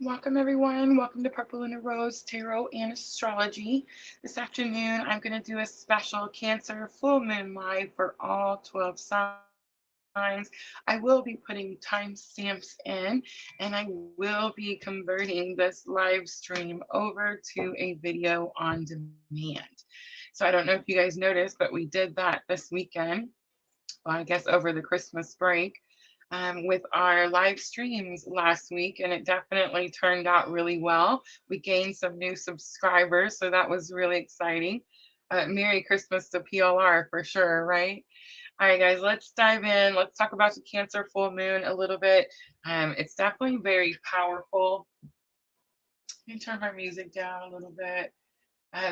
Welcome everyone. Welcome to Purple and a Rose Tarot and Astrology. This afternoon I'm going to do a special Cancer full moon live for all 12 signs. I will be putting timestamps in and I will be converting this live stream over to a video on demand. So I don't know if you guys noticed, but we did that this weekend, well, I guess over the Christmas break, with our live streams last week, and it definitely turned out really well. We gained some new subscribers, so that was really exciting. Merry Christmas to PLR for sure, right? All right, guys, let's dive in. Let's talk about the Cancer full moon a little bit. It's definitely very powerful. Let me turn my music down a little bit.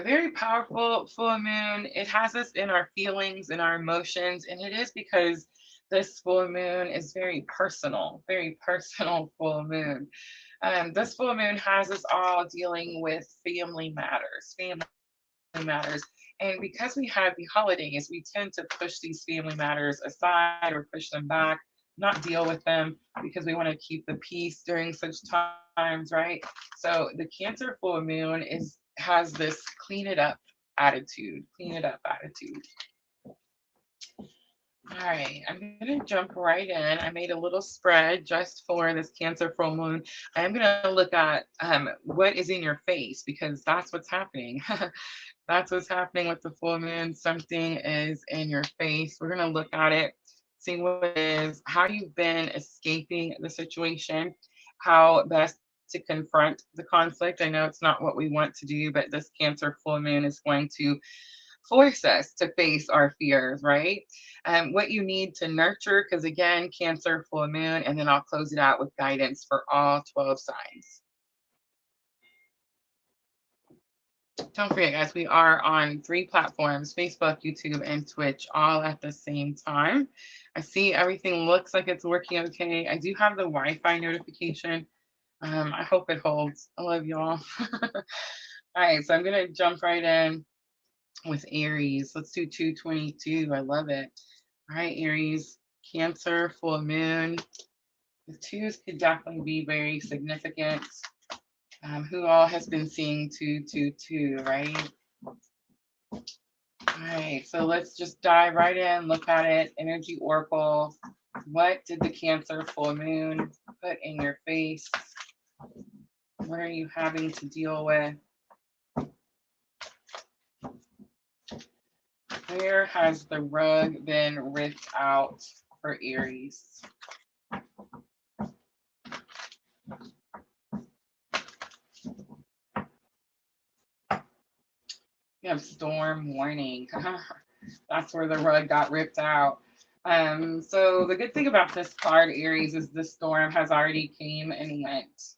Very powerful full moon. It has us in our feelings and our emotions, and it is because this full moon is very personal full moon. This full moon has us all dealing with family matters. And because we have the holidays, we tend to push these family matters aside or push them back, not deal with them because we want to keep the peace during such times, right? So the Cancer full moon has this clean it up attitude, clean it up attitude. All right, I'm going to jump right in. I made a little spread just for this Cancer full moon. I am going to look at what is in your face because that's what's happening. That's what's happening with the full moon. Something is in your face. We're going to look at it, see what it is, how you've been escaping the situation, how best to confront the conflict. I know it's not what we want to do, but this Cancer full moon is going to force us to face our fears, right? What you need to nurture, because again, Cancer full moon, and then I'll close it out with guidance for all 12 signs. Don't forget, guys, we are on 3 platforms, Facebook, YouTube, and Twitch, all at the same time. I see everything looks like it's working okay. I do have the Wi-Fi notification. I hope it holds. I love y'all. All right, so I'm going to jump right in with Aries. Let's do 222. I love it. All right, Aries, Cancer, full moon. The twos could definitely be very significant. Who all has been seeing 222, right? All right, so let's just dive right in, look at it. Energy Oracle. What did the Cancer full moon put in your face? What are you having to deal with? Where has the rug been ripped out for Aries? You have storm warning. That's where the rug got ripped out. So the good thing about this card, Aries, is the storm has already came and went.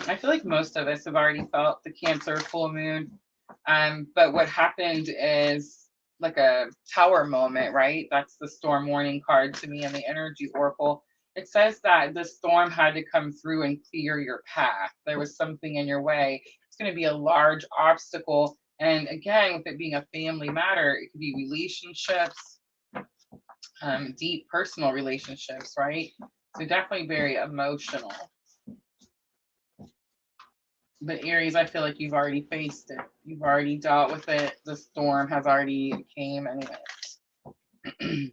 I feel like most of us have already felt the Cancer full moon. But what happened is like a tower moment, right? That's the storm warning card to me in the Energy Oracle. It says that the storm had to come through and clear your path. There was something in your way. It's going to be a large obstacle. And again, with it being a family matter, it could be relationships, deep personal relationships, right? So definitely very emotional. But Aries, I feel like you've already faced it. You've already dealt with it. The storm has already came and went.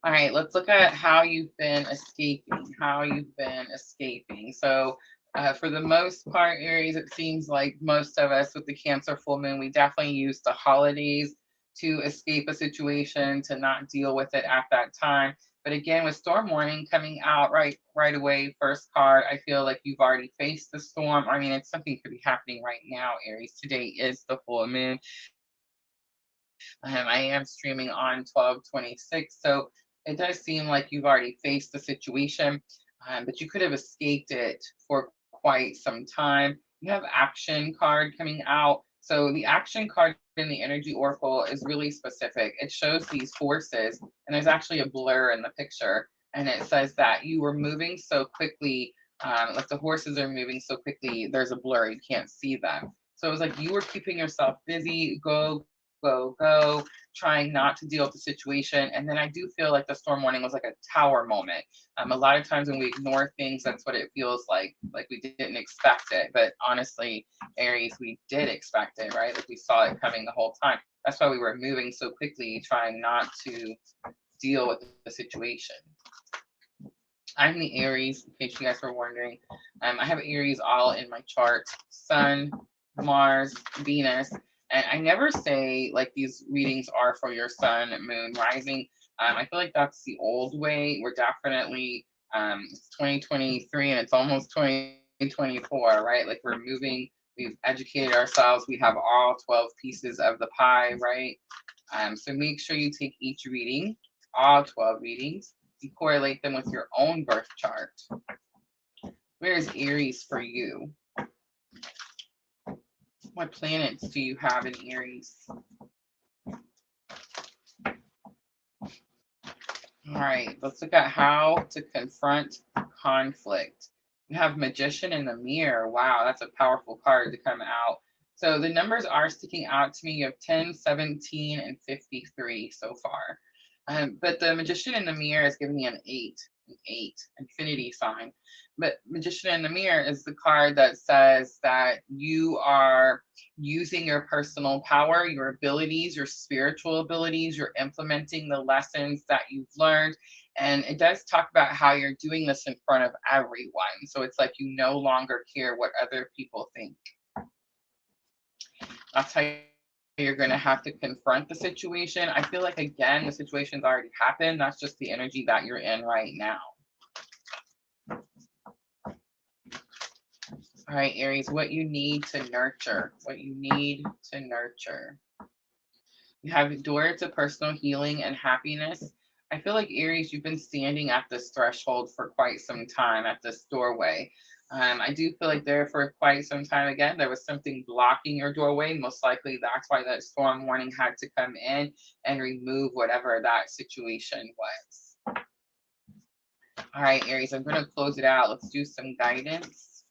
All right, let's look at how you've been escaping. So for the most part, Aries, it seems like most of us with the Cancer full moon, we definitely use the holidays to escape a situation, to not deal with it at that time. But again, with storm warning coming out right away, first card, I feel like you've already faced the storm. I mean, it's something could be happening right now, Aries. Today is the full moon. I am streaming on 12/26, so it does seem like you've already faced the situation, but you could have escaped it for quite some time. You have action card coming out. So the action card in the Energy Oracle is really specific. It shows these forces, and there's actually a blur in the picture, and it says that you were moving so quickly, like the horses are moving so quickly, there's a blur, you can't see them. So it was like you were keeping yourself busy, go, go, trying not to deal with the situation. And then I do feel like the storm warning was like a tower moment. A lot of times when we ignore things, that's what it feels like we didn't expect it. But honestly, Aries, we did expect it, right? Like we saw it coming the whole time. That's why we were moving so quickly, trying not to deal with the situation. I'm the Aries, in case you guys were wondering. I have Aries all in my chart. Sun, Mars, Venus. And I never say like these readings are for your sun, moon, rising. I feel like that's the old way. We're definitely, it's 2023 and it's almost 2024, right? Like we're moving, we've educated ourselves. We have all 12 pieces of the pie, right? So make sure you take each reading, all 12 readings, and correlate them with your own birth chart. Where is Aries for you? What planets do you have in Aries? All right, let's look at how to confront conflict. You have Magician in the Mirror. Wow, that's a powerful card to come out. So the numbers are sticking out to me. You have 10, 17, and 53 so far. But the Magician in the Mirror is giving me an 8, infinity sign. But Magician in the Mirror is the card that says that you are using your personal power, your abilities, your spiritual abilities, you're implementing the lessons that you've learned. And it does talk about how you're doing this in front of everyone. So it's like you no longer care what other people think. That's how you're going to have to confront the situation. I feel like, again, the situation's already happened. That's just the energy that you're in right now. All right, Aries, what you need to nurture. What you need to nurture. You have a door to personal healing and happiness. I feel like, Aries, you've been standing at this threshold for quite some time, at this doorway. I do feel like there for quite some time, again, there was something blocking your doorway. Most likely that's why that storm warning had to come in and remove whatever that situation was. All right, Aries, I'm going to close it out. Let's do some guidance.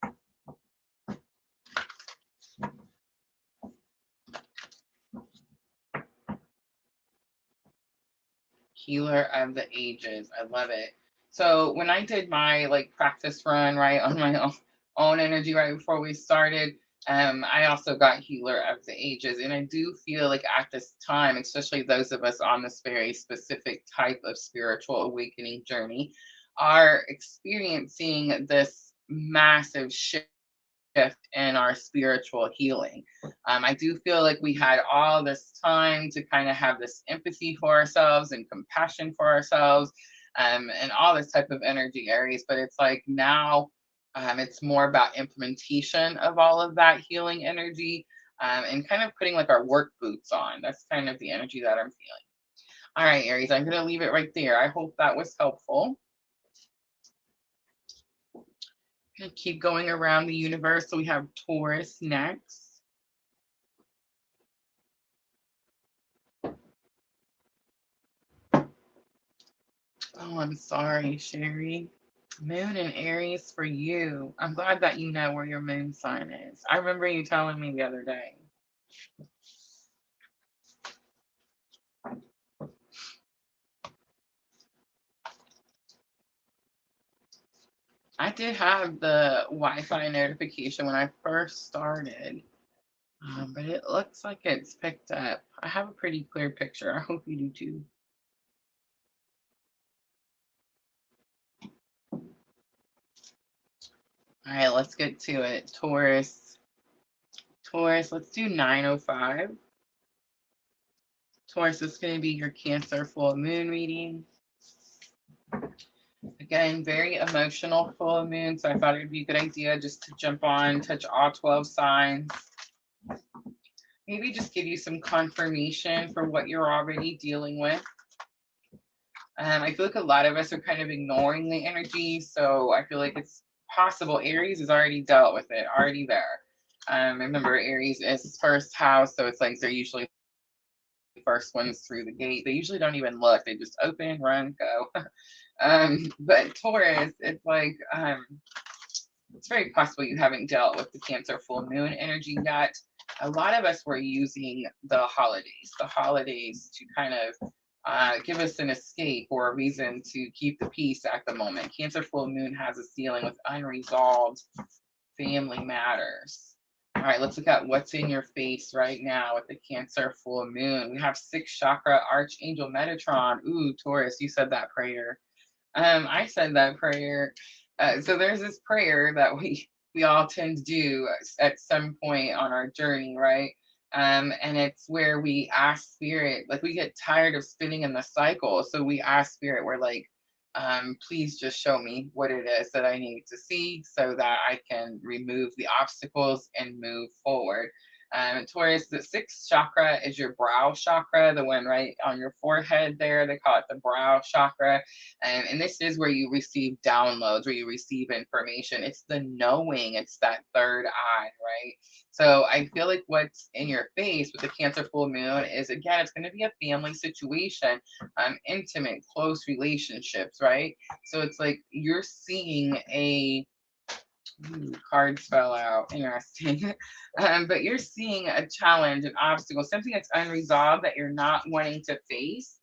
Healer of the Ages. I love it. So when I did my like practice run, right, on my own energy right before we started, I also got Healer of the Ages. And I do feel like at this time, especially those of us on this very specific type of spiritual awakening journey, are experiencing this massive shift in our spiritual healing. I do feel like we had all this time to kind of have this empathy for ourselves and compassion for ourselves, and all this type of energy, Aries. But it's like now it's more about implementation of all of that healing energy, and kind of putting like our work boots on. That's kind of the energy that I'm feeling. All right, Aries, I'm going to leave it right there. I hope that was helpful. Keep going around the universe. So we have Taurus next. Oh, I'm sorry, Sherry. Moon and Aries for you. I'm glad that you know where your moon sign is. I remember you telling me the other day. I did have the Wi-Fi notification when I first started, but it looks like it's picked up. I have a pretty clear picture. I hope you do too. All right, let's get to it. Taurus, let's do 905. Taurus is going to be your Cancer full moon reading. Again, very emotional full moon, so I thought it would be a good idea just to jump on, touch all 12 signs. Maybe just give you some confirmation for what you're already dealing with. I feel like a lot of us are kind of ignoring the energy, so I feel like it's possible Aries has already dealt with it, already there. Remember, Aries is first house, so it's like they're usually the first ones through the gate. They usually don't even look; they just open, run, go. But Taurus, it's like it's very possible you haven't dealt with the Cancer full moon energy yet. a lot of us were using the holidays to kind of give us an escape or a reason to keep the peace at the moment. Cancer full moon has us dealing with unresolved family matters. All right, let's look at what's in your face right now with the Cancer full moon. We have sixth chakra, Archangel Metatron. Ooh, Taurus, you said that prayer. I said that prayer. So there's this prayer that we all tend to do at some point on our journey, right? And it's where we ask spirit, like we get tired of spinning in the cycle. So we ask spirit, we're like, please just show me what it is that I need to see so that I can remove the obstacles and move forward. Taurus, the sixth chakra is your brow chakra, the one right on your forehead there. They call it the brow chakra. And this is where you receive downloads, where you receive information. It's the knowing, it's that third eye, right? So I feel like what's in your face with the Cancer full moon is, again, it's going to be a family situation, intimate, close relationships, right? So it's like you're seeing a cards fell out. Interesting. But you're seeing a challenge, an obstacle, something that's unresolved that you're not wanting to face.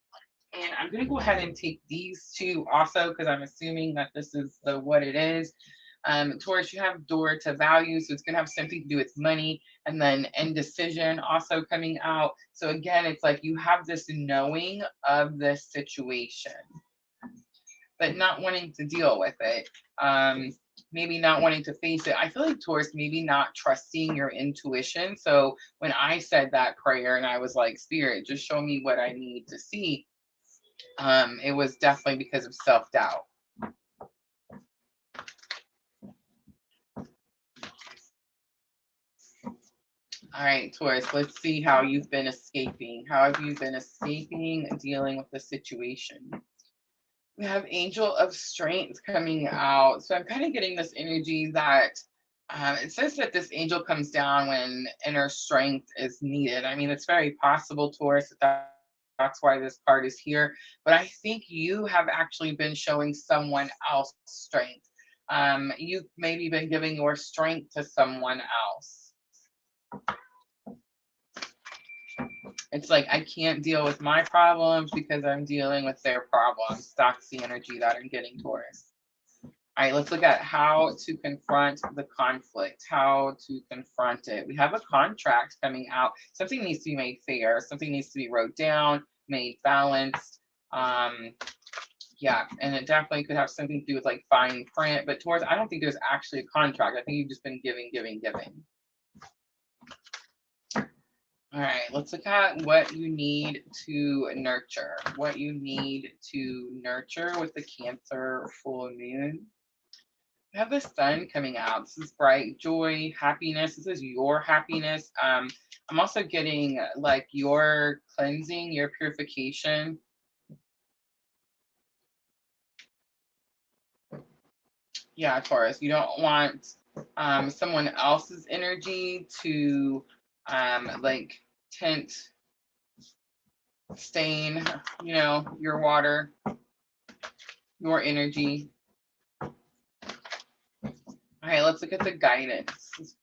And I'm going to go ahead and take these two also because I'm assuming that this is the what it is. Taurus, you have door to value, so it's going to have something to do with money, and then indecision also coming out. So again, it's like you have this knowing of this situation, but not wanting to deal with it. Maybe not wanting to face it. I feel like Taurus, maybe not trusting your intuition. So when I said that prayer and I was like, Spirit, just show me what I need to see, it was definitely because of self-doubt. All right, Taurus, let's see how you've been escaping. How have you been escaping and dealing with the situation? We have Angel of Strength coming out. So I'm kind of getting this energy that it says that this angel comes down when inner strength is needed. I mean, it's very possible, Taurus, that's why this card is here. But I think you have actually been showing someone else strength. You've maybe been giving your strength to someone else. It's like, I can't deal with my problems because I'm dealing with their problems. That's the energy that I'm getting, Taurus. All right, let's look at how to confront the conflict, how to confront it. We have a contract coming out. Something needs to be made fair. Something needs to be wrote down, made balanced. Yeah, and it definitely could have something to do with like fine print. But Taurus, I don't think there's actually a contract. I think you've just been giving, giving, giving. All right, let's look at what you need to nurture. What you need to nurture with the Cancer full moon. We have the sun coming out. This is bright joy, happiness. This is your happiness. I'm also getting like your cleansing, your purification. Yeah, Taurus, you don't want someone else's energy to like tint, stain, you know, your water, your energy. All right, let's look at the guidance.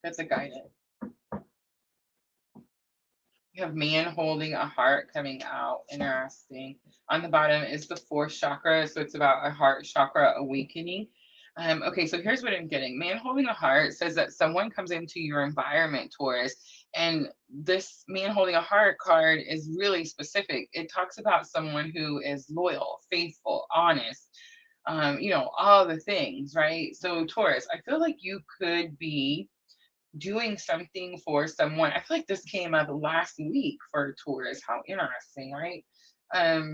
That's a guidance. You have man holding a heart coming out. Interesting. On the bottom is the fourth chakra, so it's about a heart chakra awakening. Okay, so here's what I'm getting. Man holding a heart says that someone comes into your environment, Taurus, and this man holding a heart card is really specific. It talks about someone who is loyal, faithful, honest, you know, all the things, right? So Taurus, I feel like you could be doing something for someone. I feel like this came up last week for Taurus. How interesting, right?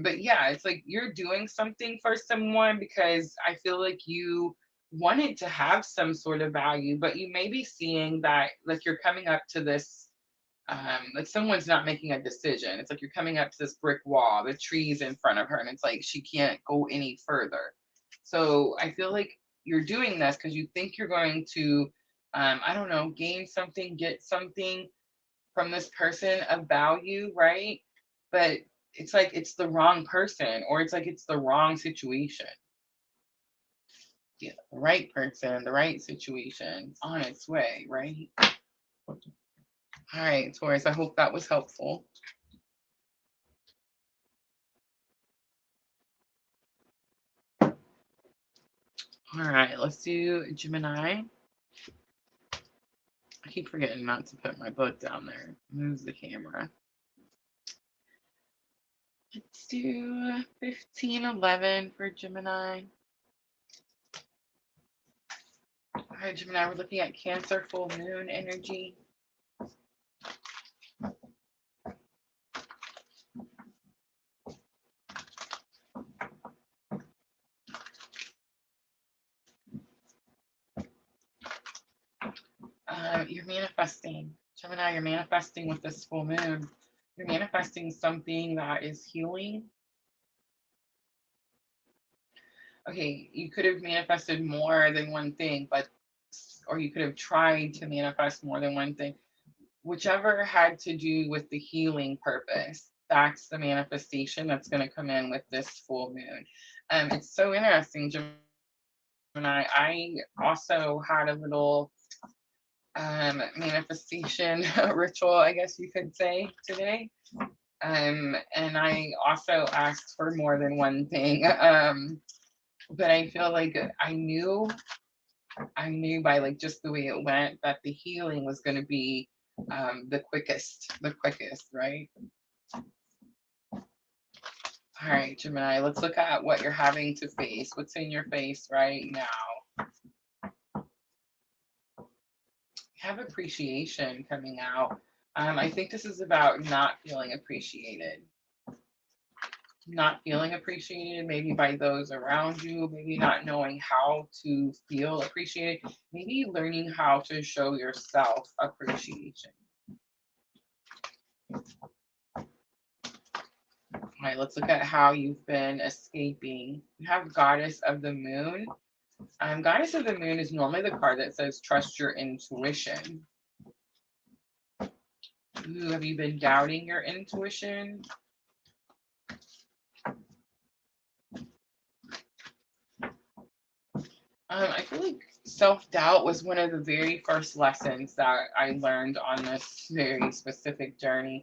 But yeah, it's like you're doing something for someone because I feel like you wanted to have some sort of value, but you may be seeing that like you're coming up to this like someone's not making a decision. It's like you're coming up to this brick wall, the trees in front of her, and it's like she can't go any further. So I feel like you're doing this because you think you're going to I don't know, gain something, get something from this person of value, right? But it's like it's the wrong person, or it's like it's the wrong situation. Yeah, the right person, the right situation on its way, right? All right, Taurus, I hope that was helpful. All right, let's do Gemini. I keep forgetting not to put my book down there. Moves the camera. Let's do 1511 for Gemini. All right, Gemini, we're looking at Cancer full moon energy. You're manifesting. Gemini, you're manifesting with this full moon. You're manifesting something that is healing. Okay, you could have manifested more than one thing, or you could have tried to manifest more than one thing. Whichever had to do with the healing purpose, that's the manifestation that's going to come in with this full moon. It's so interesting, Gemini. I also had a little manifestation ritual, I guess you could say, today. And I also asked for more than one thing. But I feel like I knew by like just the way it went that the healing was going to be the quickest, right? All right, Gemini, let's look at what you're having to face. What's in your face right now? You have appreciation coming out. I think this is about not feeling appreciated. Not feeling appreciated, maybe by those around you, maybe not knowing how to feel appreciated, maybe learning how to show yourself appreciation. All right, let's look at how you've been escaping. You have Goddess of the Moon. Goddess of the Moon is normally the card that says trust your intuition. Ooh, have you been doubting your intuition? I feel like self-doubt was one of the very first lessons that I learned on this very specific journey.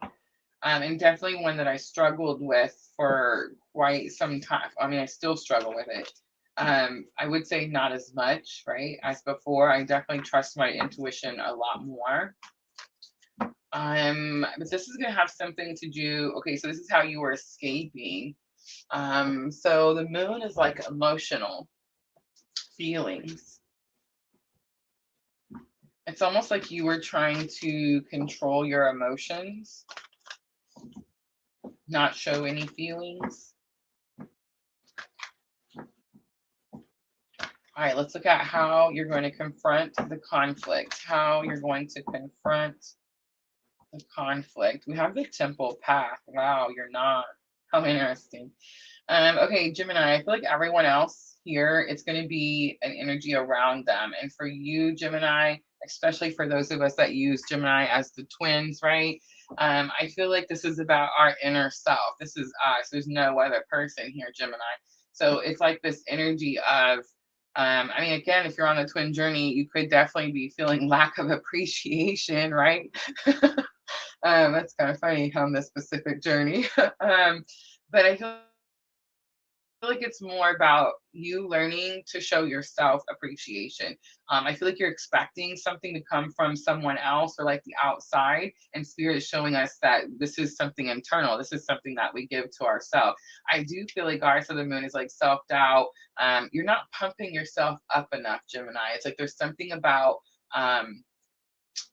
And definitely one that I struggled with for quite some time. I mean, I still struggle with it. I would say not as much, right, as before. I definitely trust my intuition a lot more. But this is going to have something to do, okay, so this is how you were escaping. So the moon is like emotional feelings. It's almost like you were trying to control your emotions, not show any feelings. All right, let's look at how you're going to confront the conflict. How you're going to confront the conflict. We have the temple path. Wow, you're not. How interesting. Okay, Gemini, I feel like everyone else here, it's going to be an energy around them. And for you, Gemini, especially for those of us that use Gemini as the twins, right? I feel like this is about our inner self. This is us. There's no other person here, Gemini. So it's like this energy of, I mean, again, if you're on a twin journey, you could definitely be feeling lack of appreciation, right? That's kind of funny on this specific journey. But I feel like it's more about you learning to show yourself appreciation. I feel like you're expecting something to come from someone else or like the outside, and Spirit is showing us that this is something internal. This is something that we give to ourselves. I do feel like Goddess of the Moon is like self-doubt. You're not pumping yourself up enough, Gemini. It's like there's something about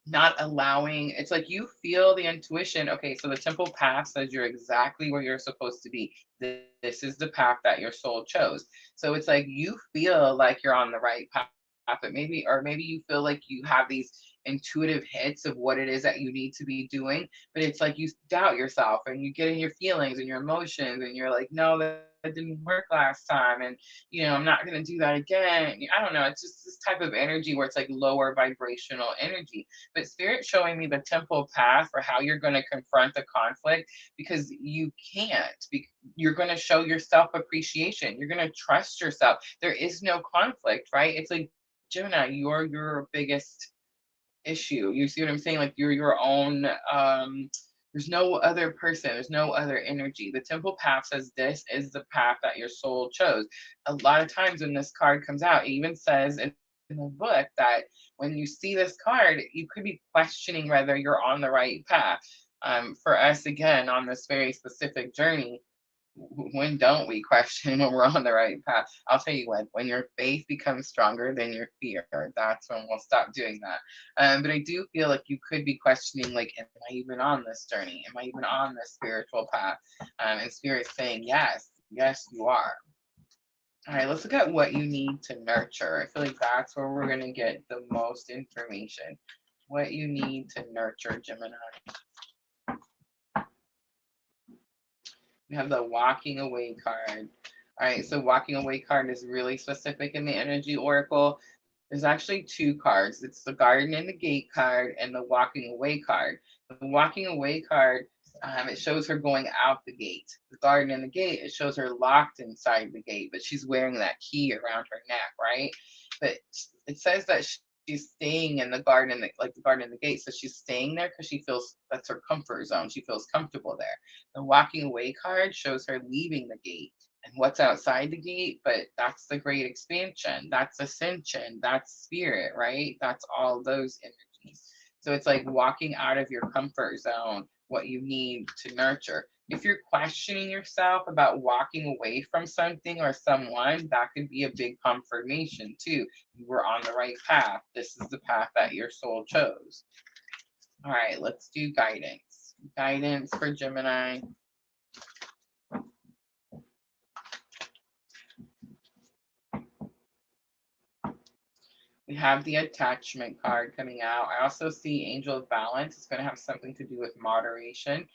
not allowing, it's like you feel the intuition. Okay, so the temple path says you're exactly where you're supposed to be. This is the path that your soul chose. So it's like you feel like you're on the right path, but maybe, or maybe you feel like you have these intuitive hits of what it is that you need to be doing, but it's like you doubt yourself and you get in your feelings and your emotions and you're like, no, that didn't work last time, and I'm not going to do that again. I don't know, it's just this type of energy where it's like lower vibrational energy. But Spirit's showing me the temple path for how you're going to confront the conflict, because you can't. You're going to show yourself appreciation. You're going to trust yourself. There is no conflict, right? It's like, Gemini, you're your biggest issue. You see what I'm saying? Like you're your own, there's no other person, there's no other energy. The temple path says this is the path that your soul chose. A lot of times when this card comes out, it even says in the book that when you see this card, you could be questioning whether you're on the right path. For us, again, on this very specific journey, when don't we question when we're on the right path? I'll tell you when your faith becomes stronger than your fear, that's when we'll stop doing that. But I do feel like you could be questioning, like, am I even on this journey? Am I even on this spiritual path? And Spirit's saying, yes, yes, you are. All right, let's look at what you need to nurture. I feel like that's where we're going to get the most information. What you need to nurture, Gemini. We have the walking away card. All right, so walking away card is really specific in the energy oracle. There's actually two cards. It's the garden and the gate card and the walking away card. The walking away card, it shows her going out the gate. The garden and the gate, it shows her locked inside the gate, but she's wearing that key around her neck, right? But it says that she's staying in the garden, like the garden and the gate. So she's staying there because she feels that's her comfort zone. She feels comfortable there. The walking away card shows her leaving the gate and what's outside the gate, but that's the great expansion. That's ascension. That's spirit, right? That's all those energies. So it's like walking out of your comfort zone, what you need to nurture. If you're questioning yourself about walking away from something or someone, that could be a big confirmation too. You were on the right path. This is the path that your soul chose. All right, let's do guidance. Guidance for Gemini. We have the attachment card coming out. I also see Angel of Balance. It's going to have something to do with moderation.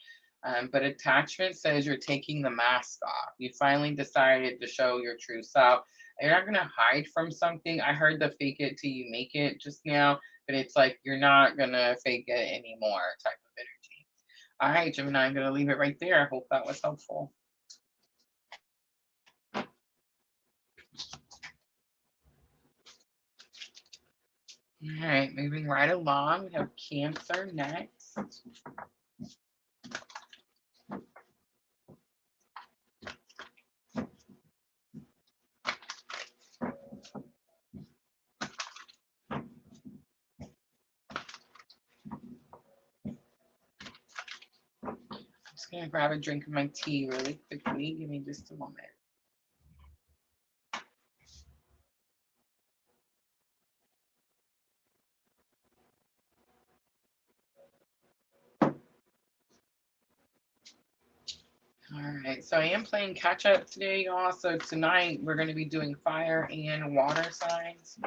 But attachment says you're taking the mask off. You finally decided to show your true self. You're not going to hide from something. I heard the fake it till you make it just now, but it's like you're not going to fake it anymore type of energy. All right, Gemini, I'm going to leave it right there. I hope that was helpful. All right, moving right along, we have Cancer next. I'm just going to grab a drink of my tea really quickly. Give me just a moment. All right, so I am playing catch up today, y'all. So tonight we're going to be doing fire and water signs.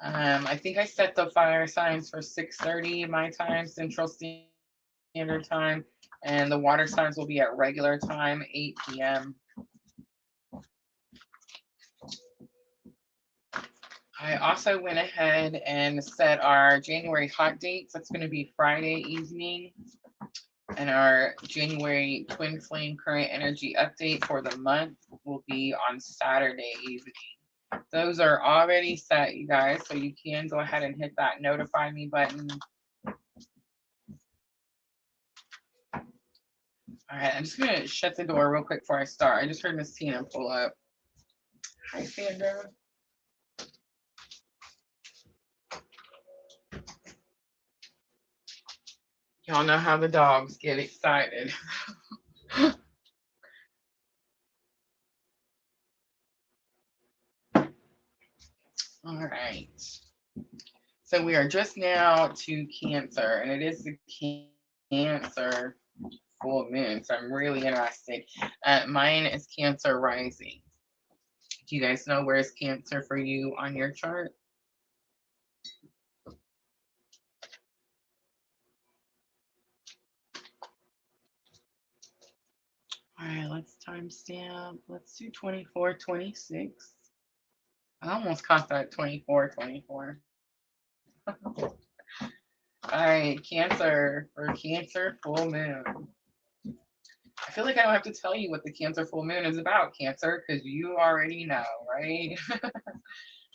I think I set the fire signs for 6:30 my time, Central Standard Time, and the water signs will be at regular time, 8 p.m. I also went ahead and set our January hot dates. That's going to be Friday evening. And our January twin flame current energy update for the month will be on Saturday evening. Those are already set, you guys, so you can go ahead and hit that notify me button. All right, I'm just going to shut the door real quick before I start. I just heard Miss Tina pull up. Hi, Sandra. Y'all know how the dogs get excited. All right. So we are just now to Cancer, and it is the Cancer full moon. So I'm really interested. Mine is Cancer rising. Do you guys know where's Cancer for you on your chart? All right, let's timestamp. Let's do 2426. I almost caught that 2424. All right, Cancer for Cancer full moon. I feel like I don't have to tell you what the Cancer full moon is about, Cancer, because you already know, right?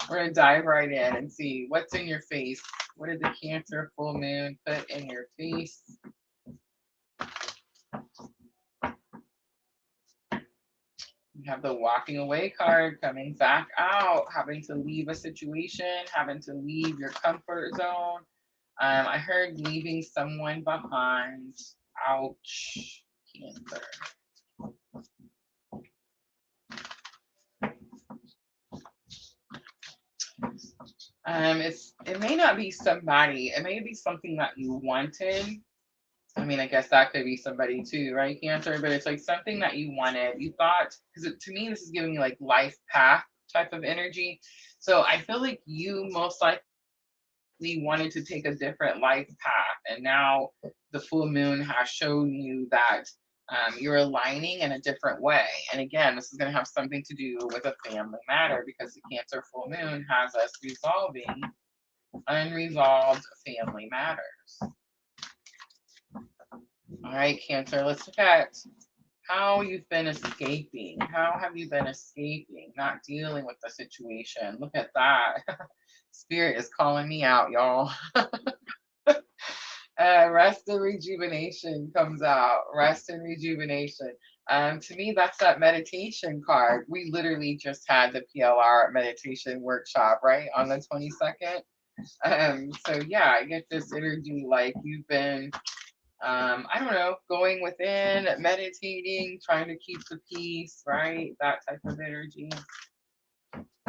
We're going to dive right in and see what's in your face. What did the Cancer full moon put in your face? You have the walking away card, coming back out, having to leave a situation, having to leave your comfort zone. I heard leaving someone behind. Ouch, Cancer. It may not be somebody, it may be something that you wanted. I mean, I guess that could be somebody too, right, Cancer? But it's like something that you wanted. You thought, because to me, this is giving me like life path type of energy. So I feel like you most likely wanted to take a different life path. And now the full moon has shown you that you're aligning in a different way. And again, this is going to have something to do with a family matter because the Cancer full moon has us resolving unresolved family matters. All right, Cancer, let's look at how you've been escaping. How have you been escaping, not dealing with the situation? Look at that. Spirit is calling me out, y'all. Rest and rejuvenation comes out. Rest and rejuvenation. To me, that's that meditation card. We literally just had the PLR meditation workshop, right, on the 22nd. So yeah, I get this energy like you've been I don't know, going within, meditating, trying to keep the peace, right? That type of energy.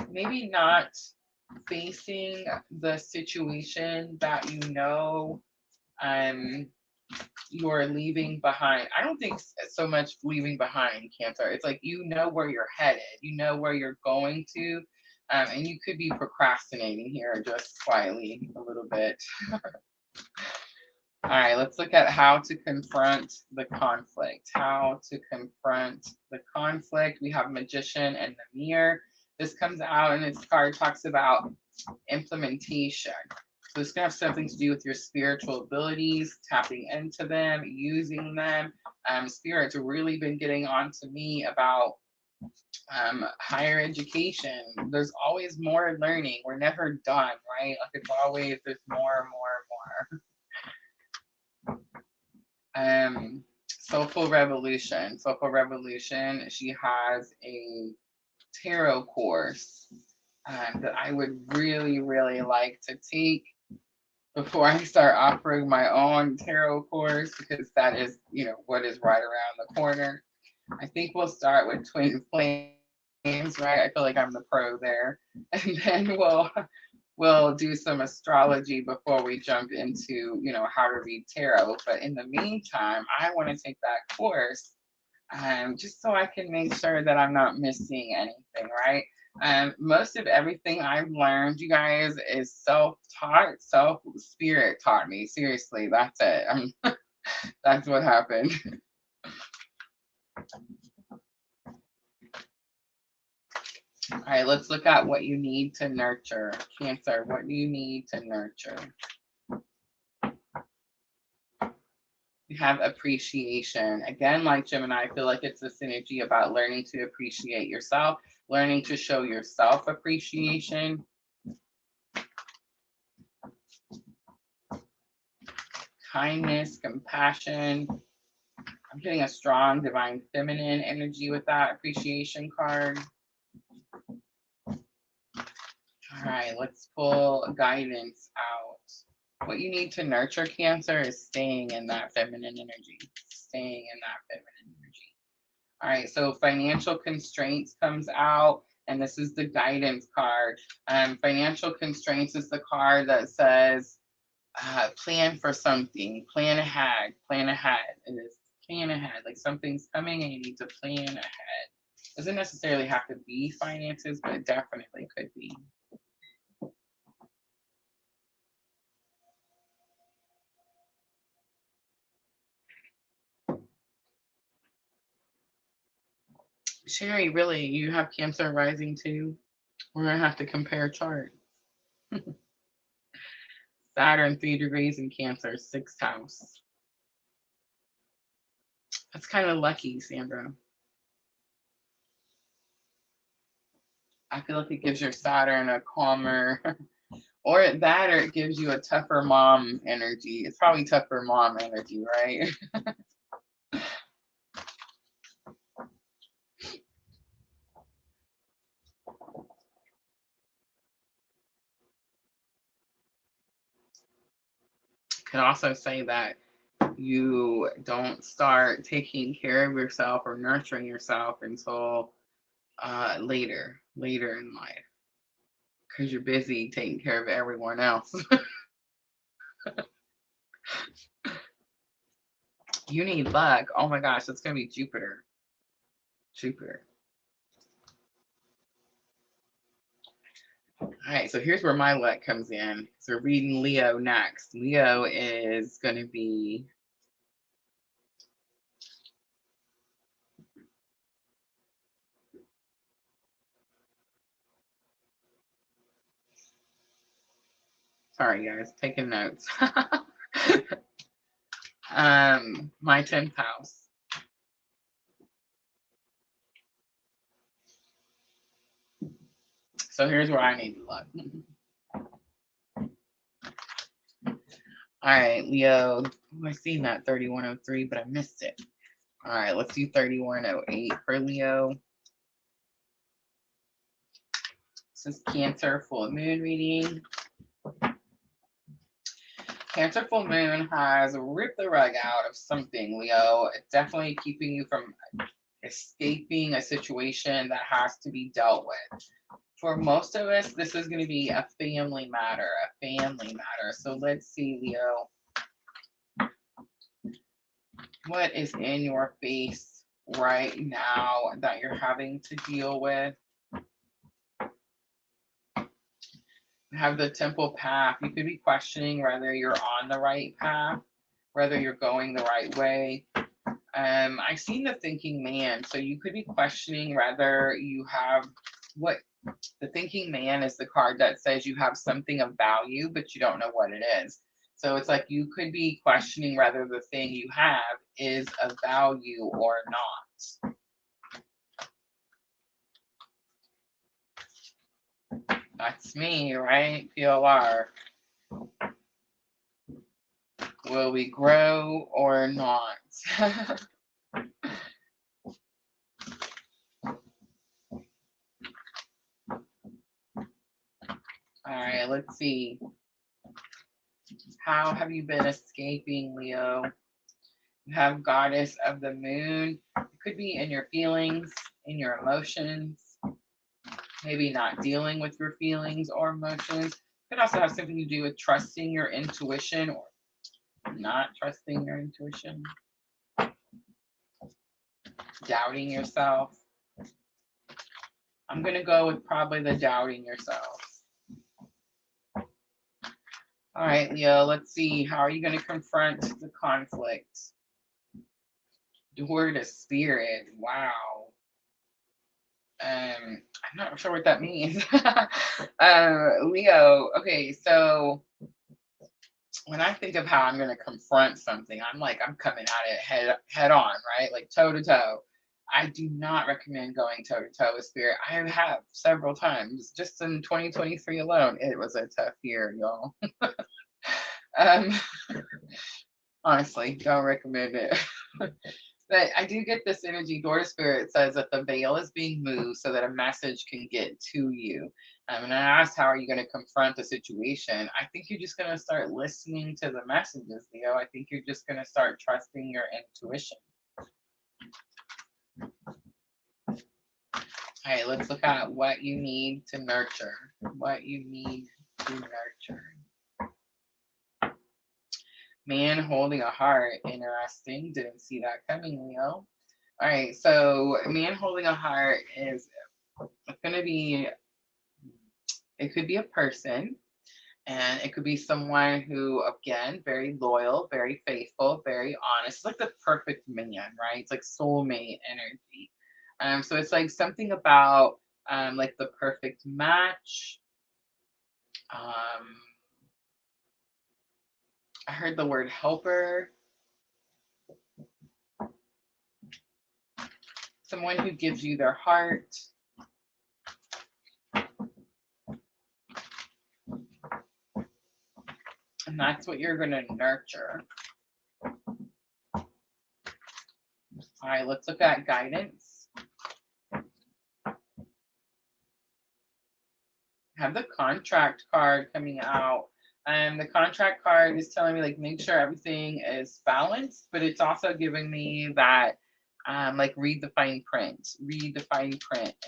Maybe not facing the situation that you know you're leaving behind. I don't think so much leaving behind, Cancer. It's like you know where you're headed, you know where you're going to, and you could be procrastinating here just quietly a little bit. All right, let's look at how to confront the conflict. How to confront the conflict. We have Magician and the Mirror. This comes out and its card talks about implementation. So it's going to have something to do with your spiritual abilities, tapping into them, using them. Spirit's really been getting on to me about higher education. There's always more learning. We're never done, right? Like it's always, there's more and more and more. Soulful Revolution. Soulful Revolution, she has a tarot course that I would really, really like to take before I start offering my own tarot course, because that is, you know, what is right around the corner. I think we'll start with Twin Flames, right? I feel like I'm the pro there. And then we'll do some astrology before we jump into, you know, how to read tarot. But in the meantime, I want to take that course just so I can make sure that I'm not missing anything, right? Most of everything I've learned, you guys, is self-taught. Spirit taught me. Seriously, that's it. That's what happened. All right, let's look at what you need to nurture. Cancer, what do you need to nurture? You have appreciation. Again, like Gemini, I feel like it's a synergy about learning to appreciate yourself, learning to show yourself appreciation. Kindness, compassion. I'm getting a strong divine feminine energy with that appreciation card. All right, let's pull guidance out. What you need to nurture, Cancer, is staying in that feminine energy. Staying in that feminine energy. All right, so financial constraints comes out, and this is the guidance card. Financial constraints is the card that says, plan for something, plan ahead, plan ahead. It is plan ahead, like something's coming and you need to plan ahead. Doesn't necessarily have to be finances, but it definitely could be. Sherry, really, you have Cancer rising too? We're gonna have to compare charts. Saturn 3 degrees in Cancer, 6th house. That's kind of lucky, Sandra. I feel like it gives your Saturn a calmer, Or that, or it gives you a tougher mom energy. It's probably tougher mom energy, right? Can also say that you don't start taking care of yourself or nurturing yourself until later in life, because you're busy taking care of everyone else. You need luck. Oh my gosh, it's gonna be Jupiter. All right, so here's where my luck comes in. So we're reading Leo next. Leo is gonna be sorry guys, taking notes. My 10th house. So here's where I need luck. All right, Leo. Oh, I seen that 3103, but I missed it. All right, let's do 3108 for Leo. This is Cancer full moon reading. Cancer full moon has ripped the rug out of something, Leo. It's definitely keeping you from escaping a situation that has to be dealt with. For most of us, this is going to be a family matter, So let's see, Leo. What is in your face right now that you're having to deal with? Have the temple path. You could be questioning whether you're on the right path, whether you're going the right way. I've seen the thinking man, so you could be questioning whether you have what the thinking man is the card that says you have something of value, but you don't know what it is. So it's like you could be questioning whether the thing you have is of value or not. That's me, right? PLR. Will we grow or not? All right, let's see. How have you been escaping, Leo? You have Goddess of the Moon. It could be in your feelings, in your emotions, maybe not dealing with your feelings or emotions. It could also have something to do with trusting your intuition or not trusting your intuition, doubting yourself. I'm going to go with probably the doubting yourself. All right, Leo, let's see. How are you going to confront the conflict? Door to spirit. Wow. I'm not sure what that means. Leo, okay, so when I think of how I'm going to confront something, I'm coming at it head on, right? Like toe to toe. I do not recommend going toe to toe with spirit. I have several times, just in 2023 alone. It was a tough year, y'all. Honestly, don't recommend it. But I do get this energy. Door to Spirit says that the veil is being moved so that a message can get to you. And I asked, how are you going to confront the situation? I think you're just going to start listening to the messages, Leo. I think you're just going to start trusting your intuition. All right, let's look at what you need to nurture. What you need to nurture. Man holding a heart. Interesting. Didn't see that coming, Leo. All right, so man holding a heart is going to be, it could be a person, and it could be someone who, again, very loyal, very faithful, very honest. It's like the perfect man, right? It's like soulmate energy. So it's like something about like the perfect match. I heard the word helper. Someone who gives you their heart. And that's what you're going to nurture. All right, let's look at guidance. Have the contract card coming out. And the contract card is telling me, like, make sure everything is balanced, but it's also giving me that, like, read the fine print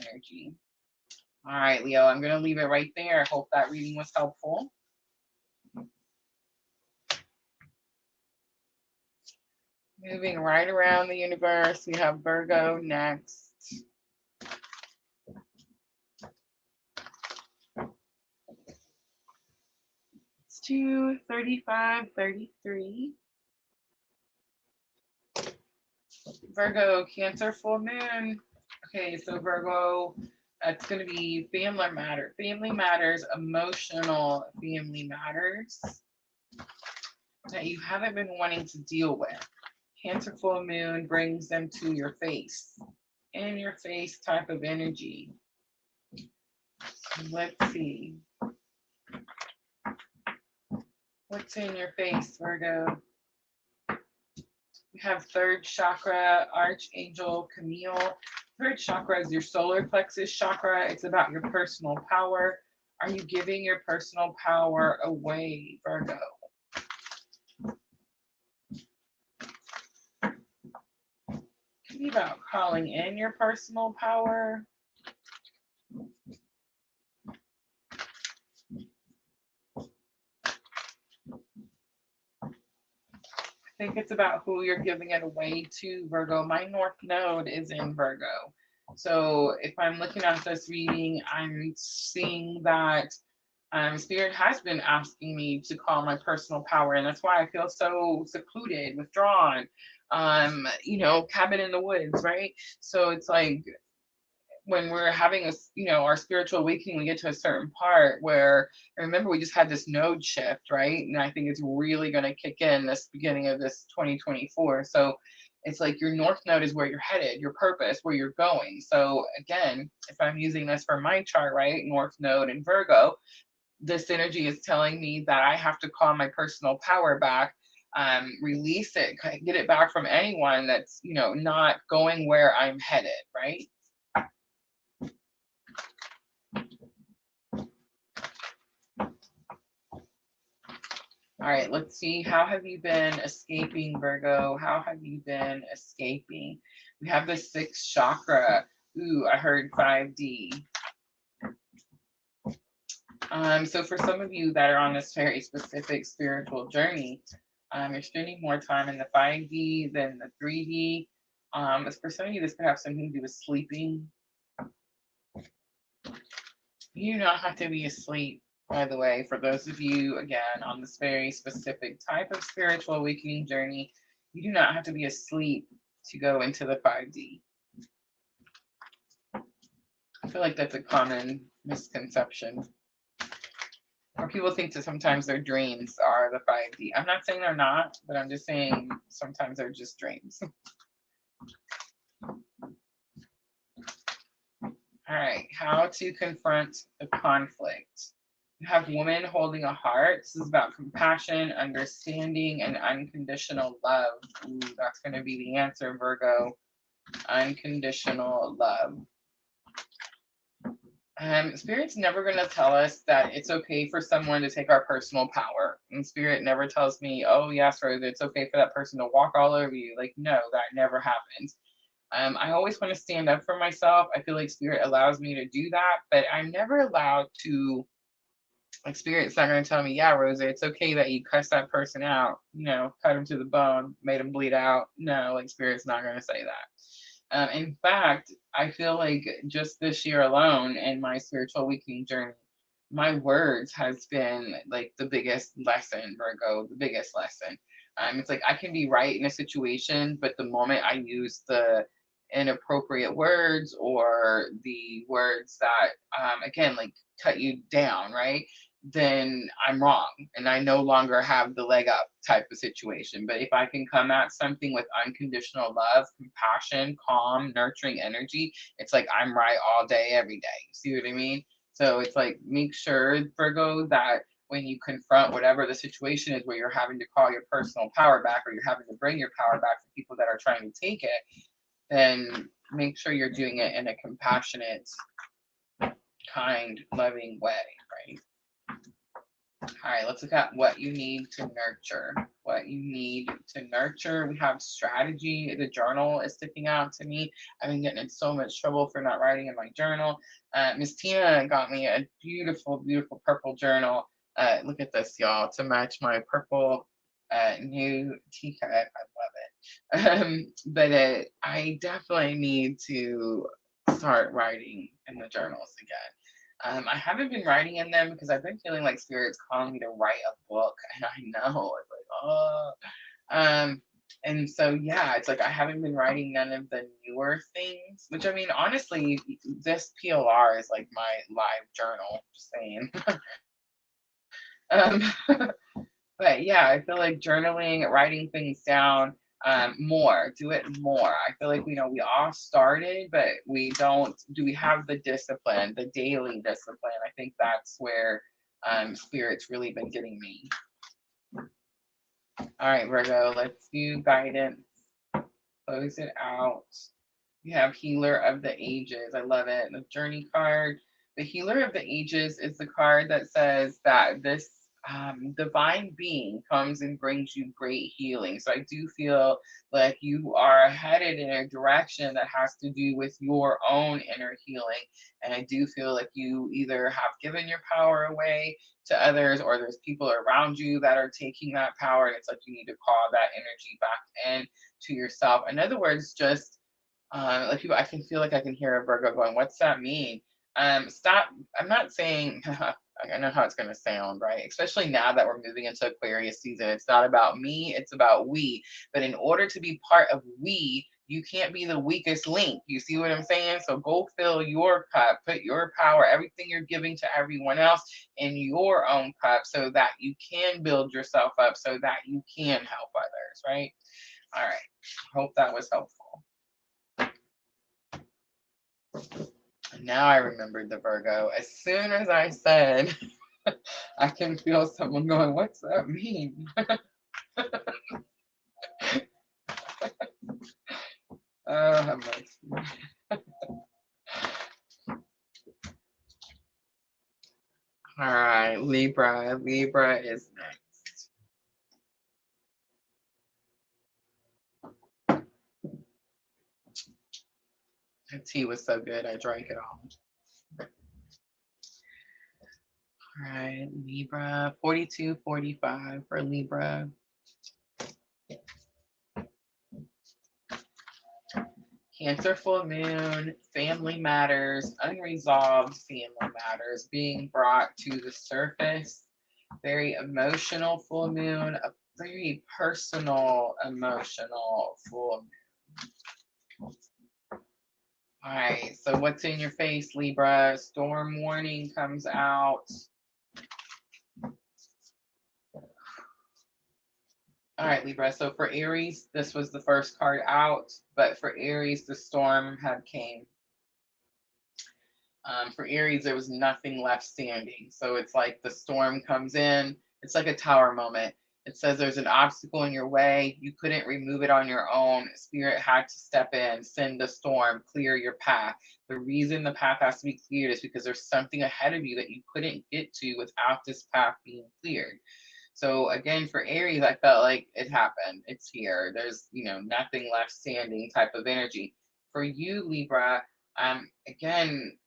energy. All right, Leo, I'm going to leave it right there. I hope that reading was helpful. Moving right around the universe, we have Virgo next. It's 2:35:33. Virgo, Cancer, full moon. Okay, so Virgo, that's going to be family matters, emotional family matters that you haven't been wanting to deal with. Cancer full moon brings them to your face, in your face type of energy. Let's see. What's in your face, Virgo? We have third chakra, Archangel Camille. Third chakra is your solar plexus chakra. It's about your personal power. Are you giving your personal power away, Virgo? Could be about calling in your personal power. I think it's about who you're giving it away to, Virgo. My North Node is in Virgo. So if I'm looking at this reading, I'm seeing that Spirit has been asking me to call my personal power. And that's why I feel so secluded, withdrawn, cabin in the woods, right? So it's like, when we're having our spiritual awakening, we get to a certain part where, remember, we just had this node shift, right? And I think it's really going to kick in this beginning of this 2024. So it's like your North Node is where you're headed, your purpose, where you're going. So again, if I'm using this for my chart, right, North Node and Virgo, this energy is telling me that I have to call my personal power back, release it, get it back from anyone that's, not going where I'm headed, right? All right, let's see. How have you been escaping, Virgo? How have you been escaping? We have the sixth chakra. Ooh, I heard 5D. So for some of you that are on this very specific spiritual journey, you're spending more time in the 5D than the 3D. For some of you, this could have something to do with sleeping. You do not have to be asleep. By the way, for those of you, again, on this very specific type of spiritual awakening journey, you do not have to be asleep to go into the 5D. I feel like that's a common misconception. Or people think that sometimes their dreams are the 5D. I'm not saying they're not, but I'm just saying sometimes they're just dreams. All right, how to confront the conflict. You have woman holding a heart. This is about compassion, understanding, and unconditional love. Ooh, that's going to be the answer, Virgo. Unconditional love. Spirit's never going to tell us that it's okay for someone to take our personal power. And Spirit never tells me, oh, yes, Rosa, it's okay for that person to walk all over you. Like, no, that never happens. I always want to stand up for myself. I feel like Spirit allows me to do that, but I'm never allowed to, like, Spirit's not going to tell me, yeah, Rosa, it's okay that you cuss that person out, cut him to the bone, made him bleed out. No, like, Spirit's not going to say that. In fact, I feel like just this year alone in my spiritual awakening journey, my words has been like the biggest lesson, Virgo, the biggest lesson. It's like I can be right in a situation, but the moment I use the inappropriate words or the words that, again, like cut you down, right? Then I'm wrong and I no longer have the leg up type of situation. But if I can come at something with unconditional love, compassion, calm, nurturing energy, it's like I'm right all day, every day. You see what I mean? So it's like, make sure, Virgo, that when you confront whatever the situation is where you're having to call your personal power back, or you're having to bring your power back to people that are trying to take it, then make sure you're doing it in a compassionate, kind, loving way, right? All right, let's look at what you need to nurture. What you need to nurture. We have strategy. The journal is sticking out to me. I've been getting in so much trouble for not writing in my journal. Miss Tina got me a beautiful, beautiful purple journal. Look at this, y'all, to match my purple new teacup. I love it. But I definitely need to start writing in the journals again. I haven't been writing in them because I've been feeling like Spirit's calling me to write a book, and I know it's like, oh, and so yeah, it's like I haven't been writing none of the newer things. Which, I mean, honestly, this PLR is like my live journal. Just saying. But yeah, I feel like journaling, writing things down, do it more. I feel like, we all started, but we don't, do we have the discipline, the daily discipline? I think that's where Spirit's really been getting me. All right, Virgo, let's do guidance. Close it out. We have Healer of the Ages. I love it. The Journey card. The Healer of the Ages is the card that says that this divine being comes and brings you great healing. So I do feel like you are headed in a direction that has to do with your own inner healing. And I do feel like you either have given your power away to others, or there's people around you that are taking that power, and it's like you need to call that energy back in to yourself. In other words, just like people, I can feel like I can hear a Virgo going, "What's that mean?" Stop. I'm not saying. I know how it's going to sound, right? Especially now that we're moving into Aquarius season. It's not about me, it's about we. But in order to be part of we, you can't be the weakest link. You see what I'm saying? So go fill your cup, put your power, everything you're giving to everyone else in your own cup, so that you can build yourself up, so that you can help others, right? All right. Hope that was helpful. Now I remembered the Virgo. As soon as I said, I can feel someone going, "What's that mean?" Oh, have mercy. All right, Libra. Libra is next. The tea was so good, I drank it all. All right, Libra, 4245 for Libra. Cancer full moon, family matters, unresolved family matters being brought to the surface. Very emotional full moon, a very personal, emotional full moon. All right, so what's in your face, Libra? Storm warning comes out. All right, Libra. So for Aries, this was the first card out, but for Aries, the storm had came. For Aries, there was nothing left standing. So it's like the storm comes in. It's like a tower moment. It says there's an obstacle in your way. You couldn't remove it on your own. Spirit had to step in, send the storm, clear your path. The reason the path has to be cleared is because there's something ahead of you that you couldn't get to without this path being cleared. So again, for Aries, I felt like it happened. It's here. There's, nothing left standing type of energy. For you, Libra, again,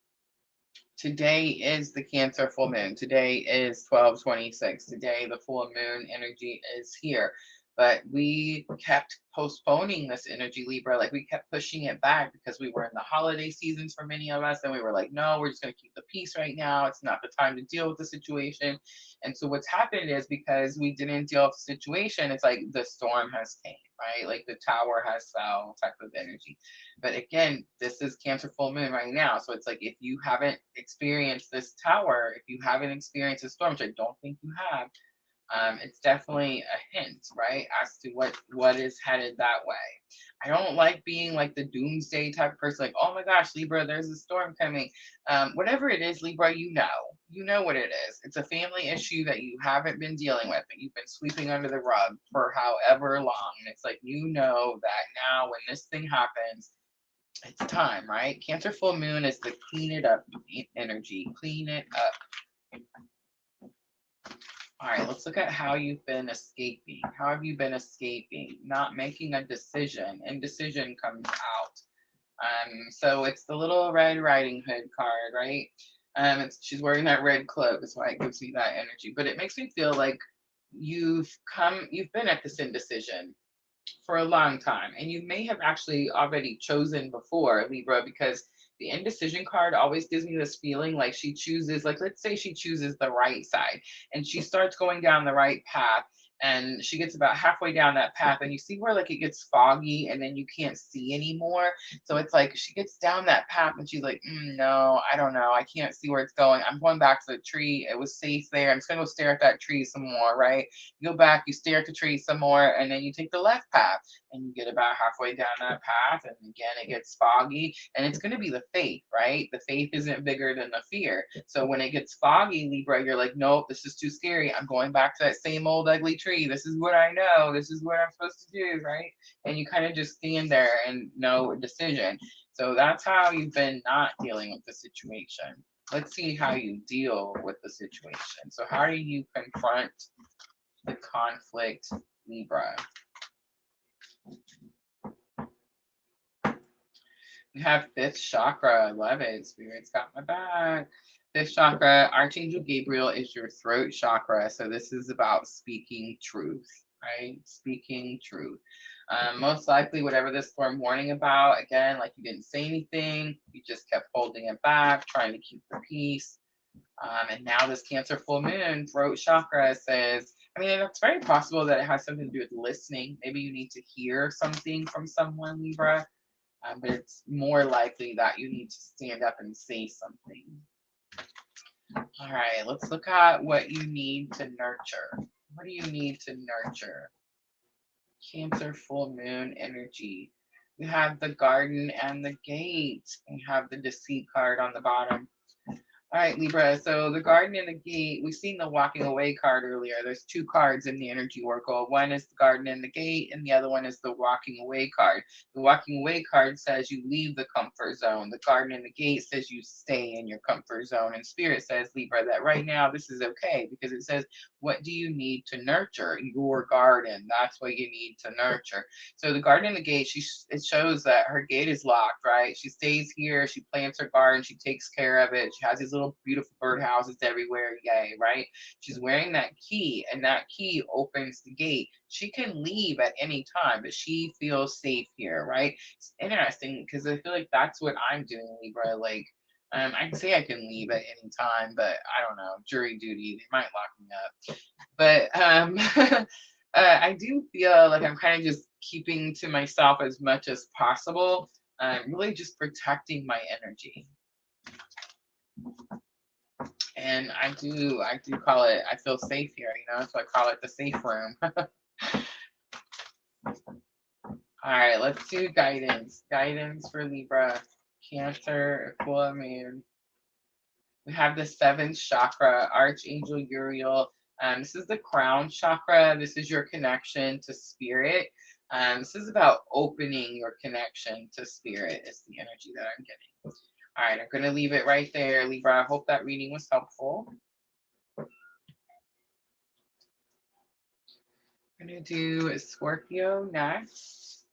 today is the Cancer full moon. Today is 12/26. Today, the full moon energy is here. But we kept postponing this energy, Libra. Like, we kept pushing it back because we were in the holiday seasons for many of us. And we were like, no, we're just going to keep the peace right now. It's not the time to deal with the situation. And so what's happened is, because we didn't deal with the situation, it's like the storm has came, right? Like the tower has fell type of energy. But again, this is Cancer full moon right now. So it's like, if you haven't experienced this tower, if you haven't experienced a storm, which I don't think you have, It's definitely a hint, right, as to what is headed that way. I don't like being like the doomsday type of person, like, oh my gosh, Libra, there's a storm coming. Whatever it is, Libra, you know what it is. It's a family issue that you haven't been dealing with, that you've been sweeping under the rug for however long. And it's like, you know that now when this thing happens, it's time, right? Cancer full moon is the clean it up energy. Clean it up. All right, let's look at how you've been escaping. How have you been escaping? Not making a decision. Indecision comes out. So it's the little Red Riding Hood card, right? She's wearing that red cloak. That's why it gives me that energy. But it makes me feel like you've been at this indecision for a long time, and you may have actually already chosen before, Libra, because the indecision card always gives me this feeling like she chooses, like, let's say she chooses the right side and she starts going down the right path, and she gets about halfway down that path and you see where like it gets foggy and then you can't see anymore. So it's like she gets down that path and she's like, no, I don't know, I can't see where it's going, I'm going back to the tree, it was safe there, I'm just gonna go stare at that tree some more, right? You go back, you stare at the tree some more, and then you take the left path and you get about halfway down that path, and again it gets foggy, and it's going to be the faith, right? The faith isn't bigger than the fear. So when it gets foggy, Libra, you're like, nope, this is too scary, I'm going back to that same old ugly tree, this is what I know, this is what I'm supposed to do, right? And you kind of just stand there and no decision. So that's how you've been not dealing with the situation. Let's see how you deal with the situation. So how do you confront the conflict, Libra? We have fifth chakra. I love it. Spirit's got my back. Fifth chakra, Archangel Gabriel is your throat chakra. So this is about speaking truth, right? Speaking truth. Most likely, whatever this storm warning about, again, like you didn't say anything, you just kept holding it back, trying to keep the peace. And now this Cancer full moon, throat chakra says, I mean, it's very possible that it has something to do with listening. Maybe you need to hear something from someone, Libra, but it's more likely that you need to stand up and say something. All right, let's look at what you need to nurture. What do you need to nurture? Cancer full moon energy. We have the garden and the gate. We have the deceit card on the bottom. All right, Libra. So the garden and the gate, we've seen the walking away card earlier. There's two cards in the energy oracle. One is the garden and the gate, and the other one is the walking away card. The walking away card says you leave the comfort zone. The garden and the gate says you stay in your comfort zone. And Spirit says, Libra, that right now this is okay, because it says, what do you need to nurture? Your garden. That's what you need to nurture. So the garden and the gate, it shows that her gate is locked, right? She stays here. She plants her garden. She takes care of it. She has these little beautiful birdhouses everywhere. Yay, right? She's wearing that key, and that key opens the gate. She can leave at any time, but she feels safe here, right? It's interesting because I feel like that's what I'm doing, Libra. Like, I can say I can leave at any time, but I don't know, jury duty, they might lock me up. But I do feel like I'm kind of just keeping to myself as much as possible, really just protecting my energy. And I do call it, I feel safe here, so I call it the safe room. All right, let's do guidance. Guidance for Libra, Cancer, full moon. We have the seventh chakra, Archangel Uriel. This is the crown chakra. This is your connection to spirit. This is about opening your connection to spirit, is the energy that I'm getting. All right, I'm going to leave it right there, Libra. I hope that reading was helpful. I'm going to do Scorpio next.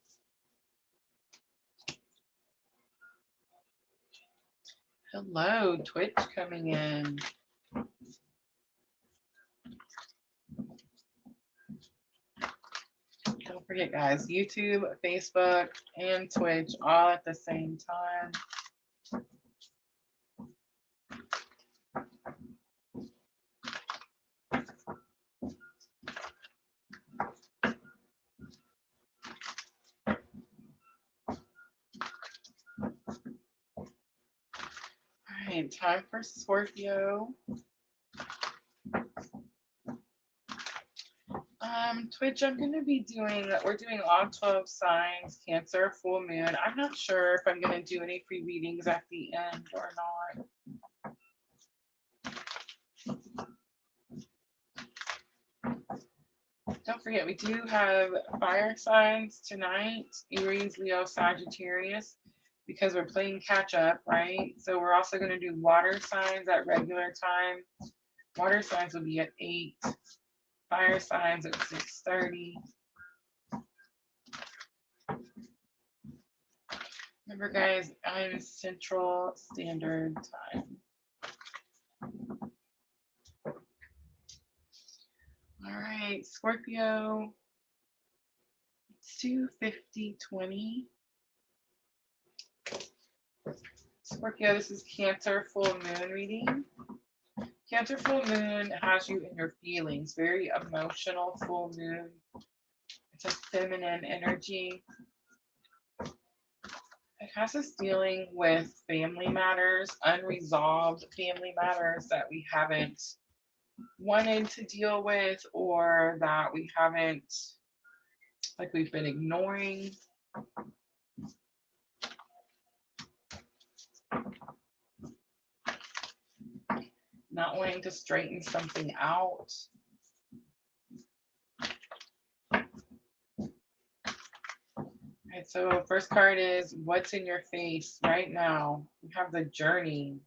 Hello, Twitch coming in. Don't forget, guys, YouTube, Facebook, and Twitch all at the same time. All right, time for Scorpio. Twitch, we're doing all 12 signs, Cancer, full moon. I'm not sure if I'm going to do any free readings at the end or not. Don't forget, we do have fire signs tonight, Aries, Leo, Sagittarius, because we're playing catch up, right? So we're also going to do water signs at regular time. Water signs will be at 8. Fire signs at 6:30. Remember, guys, I'm Central Standard Time. All right, Scorpio. It's 2:50:20. Scorpio, this is Cancer full moon reading. Cancer full moon has you in your feelings, very emotional full moon. It's a feminine energy. It has us dealing with family matters, unresolved family matters that we haven't wanted to deal with, or that we haven't, like we've been ignoring. Not wanting to straighten something out. Right, so first card is what's in your face right now. You have the journey.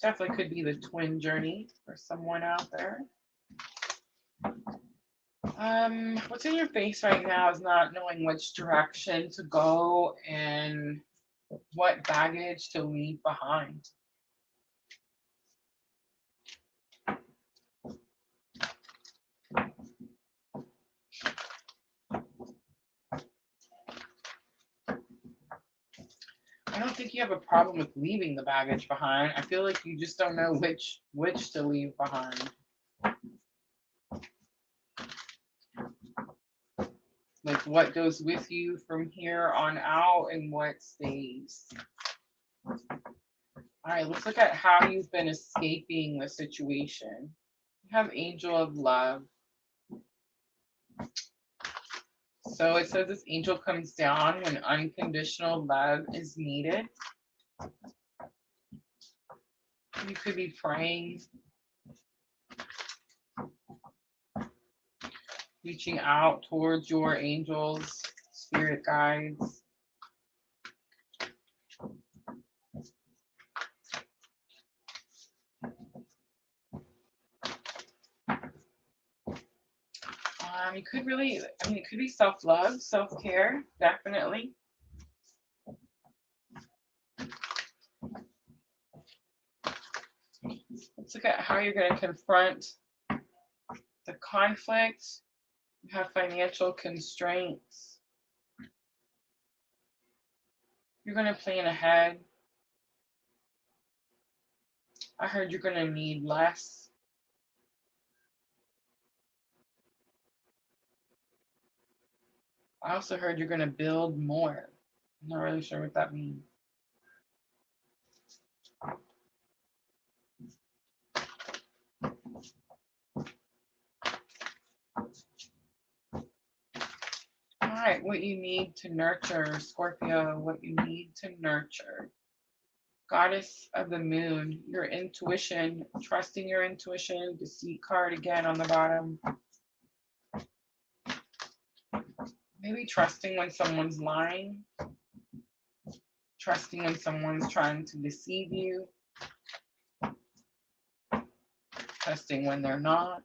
Definitely could be the twin journey for someone out there. What's in your face right now is not knowing which direction to go and what baggage to leave behind. I don't think you have a problem with leaving the baggage behind. I feel like you just don't know which to leave behind. Like what goes with you from here on out and what stays. All right, let's look at how you've been escaping the situation. You have Angel of Love. So it says this angel comes down when unconditional love is needed. You could be praying, reaching out towards your angels, spirit guides. You could really, it could be self-love, self-care, definitely. Let's look at how you're going to confront the conflict. You have financial constraints. You're going to plan ahead. I heard you're going to need less. I also heard you're going to build more. I'm not really sure what that means. All right, what you need to nurture, Scorpio, what you need to nurture. Goddess of the moon, your intuition, trusting your intuition, Deceit card again on the bottom. Maybe trusting when someone's lying, trusting when someone's trying to deceive you, trusting when they're not.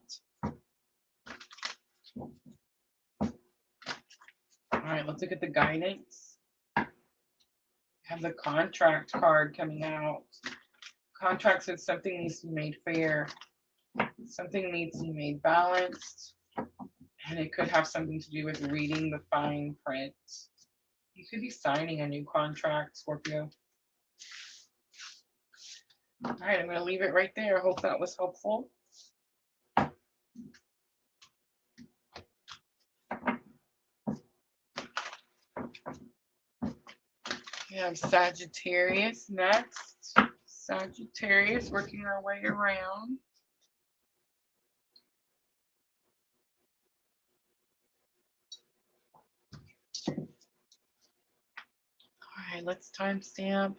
All right, let's look at the guidance. Have the contract card coming out. Contract says something needs to be made fair. Something needs to be made balanced. And it could have something to do with reading the fine print. You could be signing a new contract, Scorpio. All right, I'm going to leave it right there. I hope that was helpful. We have Sagittarius next. Sagittarius, working our way around. right, let's timestamp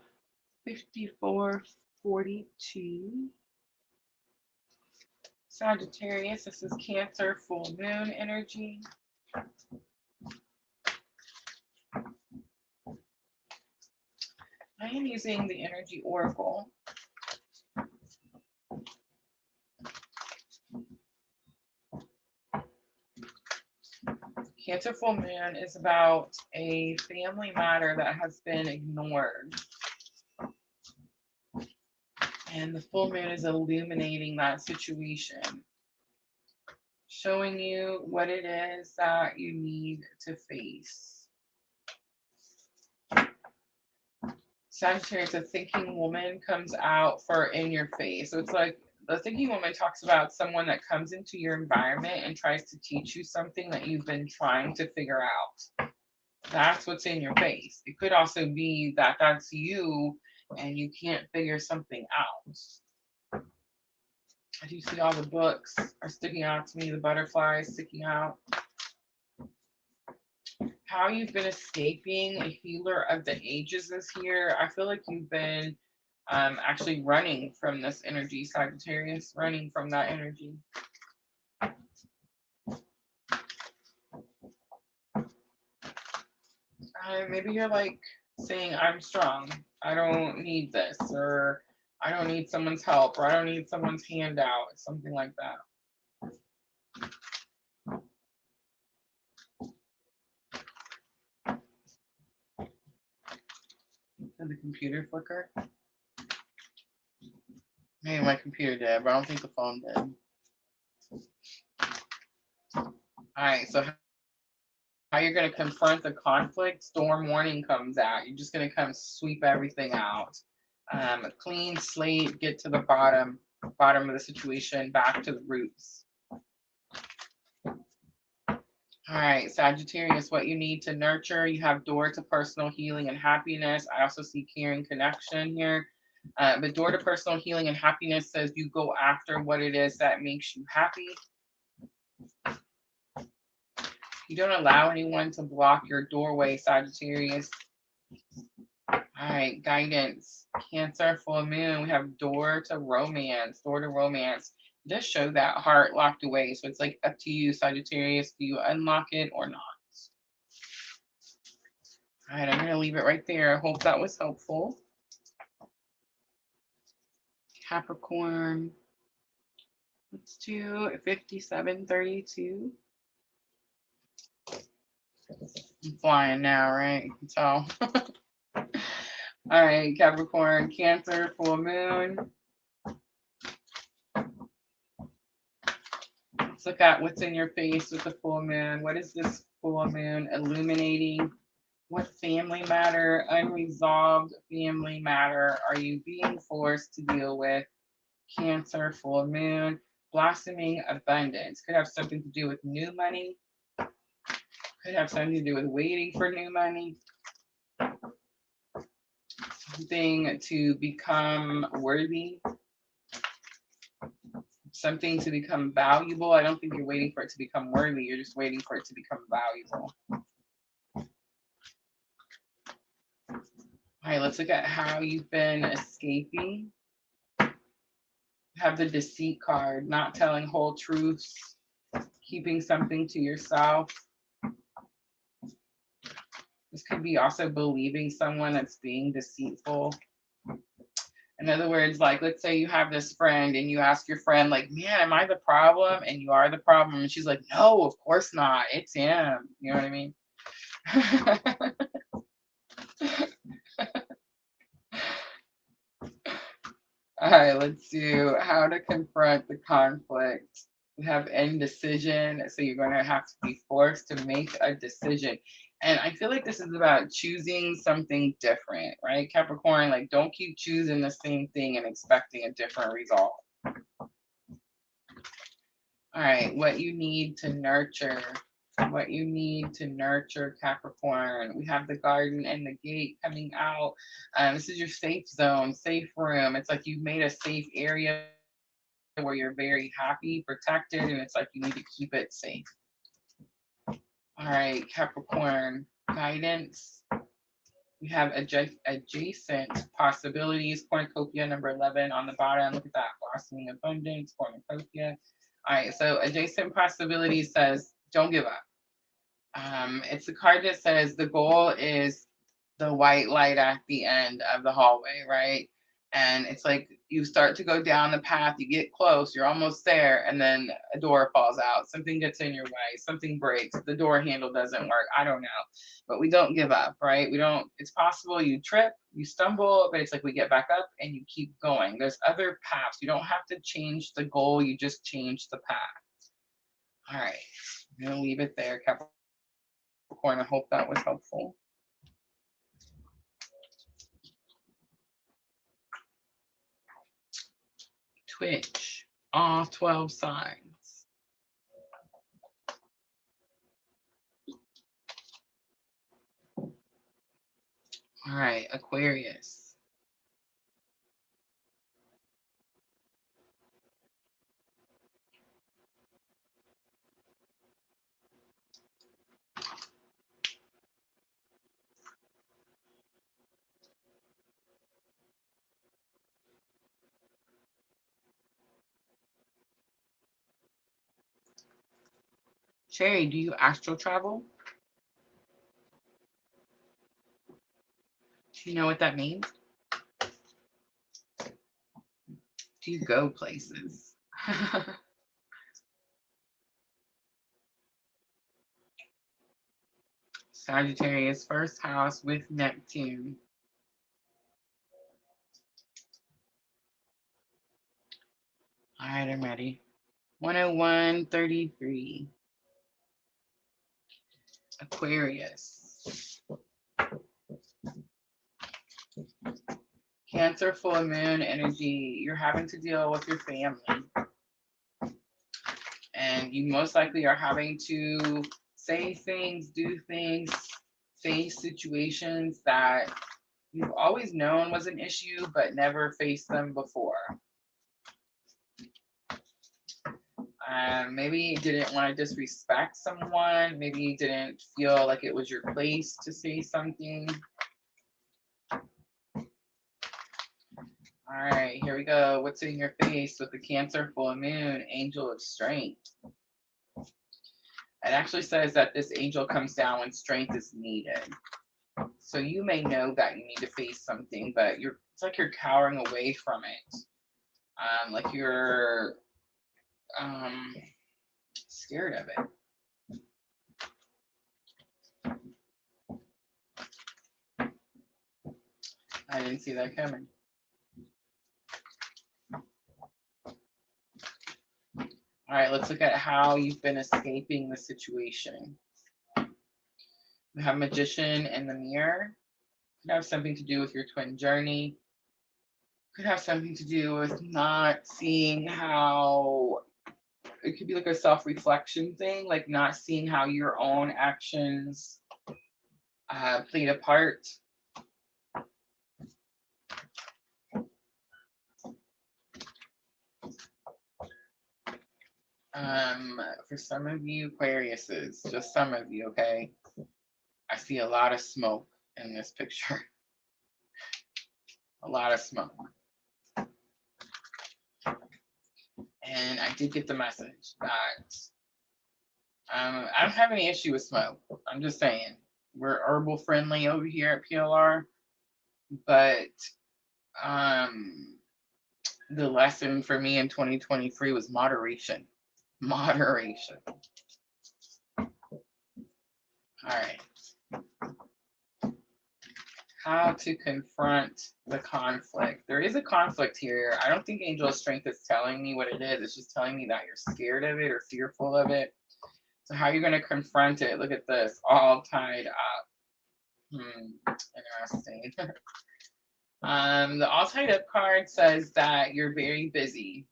54:42. Sagittarius, this is Cancer full moon energy. I am using the Energy Oracle. Cancer full moon is about a family matter that has been ignored. And the full moon is illuminating that situation, showing you what it is that you need to face. Sagittarius, a thinking woman comes out for in your face. So it's like the thinking woman talks about someone that comes into your environment and tries to teach you something that you've been trying to figure out. That's what's in your face. It could also be that that's you and you can't figure something out. I do see all the books are sticking out to me, the butterflies sticking out. How you've been escaping, a healer of the ages is here. I feel like you've been actually running from this energy, Sagittarius, running from that energy. Maybe you're like saying, I'm strong. I don't need this, or I don't need someone's help, or I don't need someone's handout, something like that. Did the computer flicker? Maybe my computer did, but I don't think the phone did. All right, so how you're going to confront the conflict, storm warning comes out. You're just going to come sweep everything out. A clean slate, get to the bottom of the situation, back to the roots. All right, Sagittarius, what you need to nurture. You have door to personal healing and happiness. I also see caring connection here. But door to personal healing and happiness says you go after what it is that makes you happy. You don't allow anyone to block your doorway, Sagittarius. All right, guidance. Cancer, full moon. We have door to romance. Door to romance. Just show that heart locked away. So it's like up to you, Sagittarius. Do you unlock it or not? All right, I'm going to leave it right there. I hope that was helpful. Capricorn. Let's do 5732. I'm flying now, right? You can tell. All right, Capricorn, Cancer, full moon. Let's look at what's in your face with the full moon. What is this full moon illuminating? What family matter, unresolved family matter are you being forced to deal with? Cancer, full moon, blossoming abundance. Could have something to do with new money. Could have something to do with waiting for new money. Something to become worthy. Something to become valuable. I don't think you're waiting for it to become worthy. You're just waiting for it to become valuable. All right, let's look at how you've been escaping. Have the deceit card, not telling whole truths, keeping something to yourself. This could be also believing someone that's being deceitful. In other words, like, let's say you have this friend and you ask your friend, like, man, am I the problem? And you are the problem. And she's like, no, of course not. It's him. You know what I mean? All right, let's do how to confront the conflict. We have indecision. So you're going to have to be forced to make a decision. And I feel like this is about choosing something different, right? Capricorn, like, don't keep choosing the same thing and expecting a different result. All right, what you need to nurture. What you need to nurture, Capricorn. We have the garden and the gate coming out. This is your safe zone, safe room. It's like you've made a safe area where you're very happy, protected, and it's like you need to keep it safe. All right, Capricorn, guidance. We have adjacent possibilities, cornucopia number 11 on the bottom. Look at that, blossoming abundance, cornucopia. All right, so adjacent possibilities says, don't give up. It's a card that says the goal is the white light at the end of the hallway, right? And it's like you start to go down the path, you get close, you're almost there, and then a door falls out, something gets in your way, something breaks, the door handle doesn't work, I don't know. But we don't give up, right? We don't, it's possible you trip, you stumble, but it's like we get back up and you keep going. There's other paths. You don't have to change the goal, you just change the path. All right, I'm gonna leave it there, Capricorn. I hope that was helpful. Twitch, all 12 signs. All right, Aquarius. Sherry, do you astral travel? Do you know what that means? Do you go places? Sagittarius, first house with Neptune. All right, I'm ready. 101.33. Aquarius. Cancer, full moon energy. You're having to deal with your family. And you most likely are having to say things, do things, face situations that you've always known was an issue, but never faced them before. Maybe you didn't want to disrespect someone. Maybe you didn't feel like it was your place to say something. All right, here we go. What's in your face with the Cancer full moon? Angel of strength. It actually says that this angel comes down when strength is needed. So you may know that you need to face something, but it's like you're cowering away from it. Like you're scared of it. I didn't see that coming. All right, let's look at how you've been escaping the situation. We have Magician in the mirror. Could have something to do with your twin journey. Could have something to do with not seeing how, it could be like a self-reflection thing, like not seeing how your own actions played a part. For some of you Aquariuses, just some of you, okay? I see a lot of smoke in this picture. A lot of smoke. And I did get the message that I don't have any issue with smoke. I'm just saying, we're herbal friendly over here at PLR, but the lesson for me in 2023 was moderation. Moderation. All right. How to confront the conflict. There is a conflict here. I don't think Angel of Strength is telling me what it is. It's just telling me that you're scared of it or fearful of it. So how are you going to confront it? Look at this, all tied up. Interesting. The all tied up card says that you're very busy.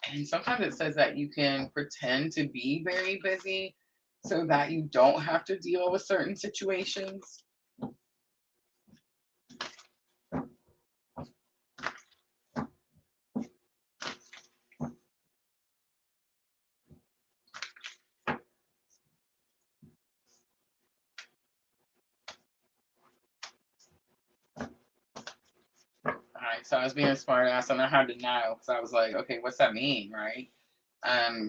And sometimes it says that you can pretend to be very busy so that you don't have to deal with certain situations. So I was being a smart ass and I had to know because I was like, okay, what's that mean, right?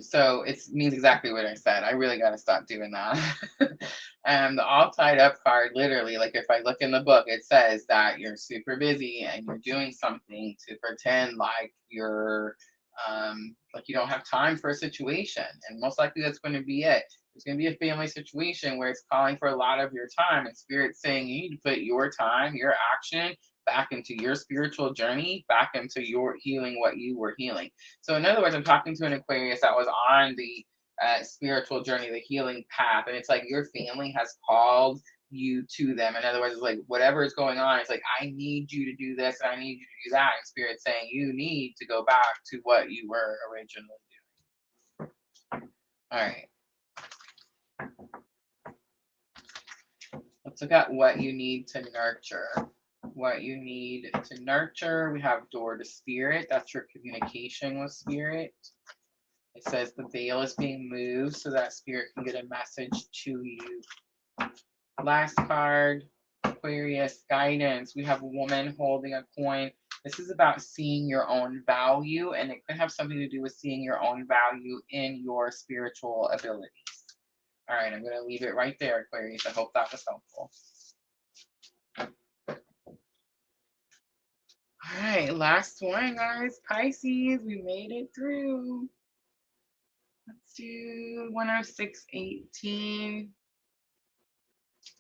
So it means exactly what I said. I really got to stop doing that. The all tied up card, literally, like if I look in the book, it says that you're super busy and you're doing something to pretend like you don't have time for a situation. And most likely that's going to be it. It's going to be a family situation where it's calling for a lot of your time, and Spirit's saying you need to put your time, your action back into your spiritual journey, back into your healing what you were healing. So in other words, I'm talking to an Aquarius that was on the spiritual journey, the healing path. And it's like your family has called you to them. In other words, it's like whatever is going on, it's like, I need you to do this and I need you to do that. And Spirit's saying you need to go back to what you were originally doing. All right. Let's look at what you need to nurture. What you need to nurture. We have door to spirit. That's your communication with spirit. It says the veil is being moved so that spirit can get a message to you. Last card, Aquarius, guidance. We have a woman holding a coin. This is about seeing your own value, and it could have something to do with seeing your own value in your spiritual abilities. All right, I'm going to leave it right there, Aquarius. I hope that was helpful. All right, last one, guys. Pisces, we made it through. Let's do 106.18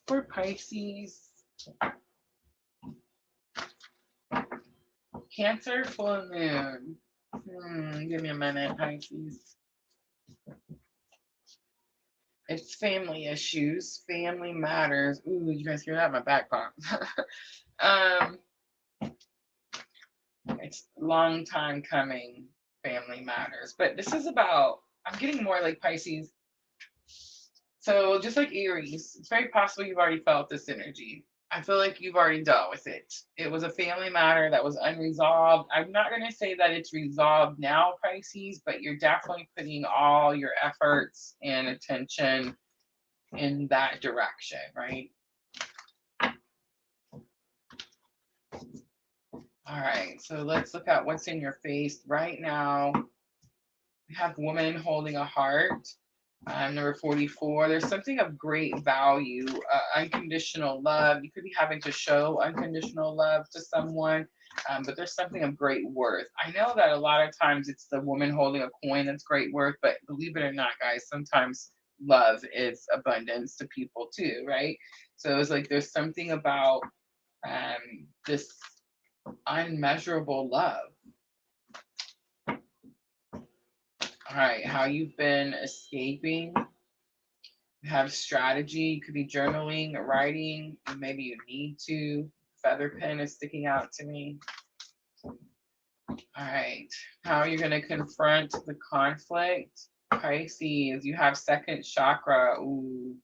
for Pisces. Cancer, full moon. Give me a minute, Pisces. It's family issues, family matters. Ooh, you guys hear that? My back popped. It's long time coming, family matters. But this is about, I'm getting more like Pisces. So just like Aries, it's very possible you've already felt this energy. I feel like you've already dealt with it. It was a family matter that was unresolved. I'm not going to say that it's resolved now, Pisces, but you're definitely putting all your efforts and attention in that direction, right? All right, so let's look at what's in your face right now. We have woman holding a heart. Number 44, there's something of great value, unconditional love. You could be having to show unconditional love to someone, but there's something of great worth. I know that a lot of times it's the woman holding a coin that's great worth, but believe it or not, guys, sometimes love is abundance to people too, right? So it's like there's something about this unmeasurable love. All right, how you've been escaping. You have strategy. You could be journaling, writing. Maybe you need to. Feather pen is sticking out to me. All right, how you're going to confront the conflict. Pisces, you have second chakra. Ooh.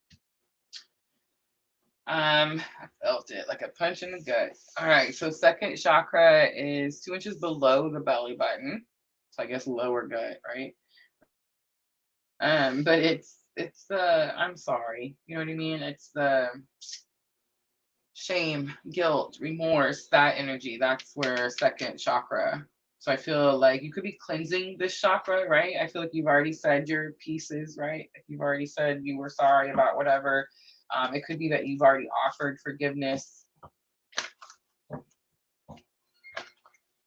I felt it like a punch in the gut. All right, so second chakra is 2 inches below the belly button. So I guess lower gut, right? But it's the, I'm sorry, you know what I mean? It's the shame, guilt, remorse, that energy. That's where second chakra. So I feel like you could be cleansing this chakra, right? I feel like you've already said your pieces, right? You've already said you were sorry about whatever. It could be that you've already offered forgiveness.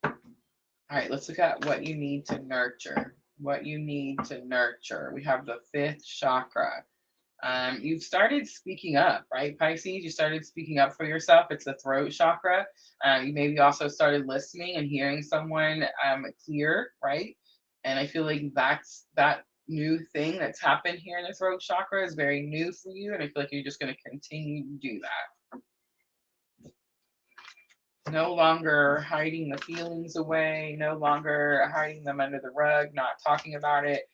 All right, let's look at what you need to nurture. What you need to nurture. We have the fifth chakra. You've started speaking up, right, Pisces? You started speaking up for yourself. It's the throat chakra. You maybe also started listening and hearing someone clear, right? And I feel like that's that new thing that's happened here in the throat chakra is very new for you. And I feel like you're just going to continue to do that. No longer hiding the feelings away, no longer hiding them under the rug, not talking about it.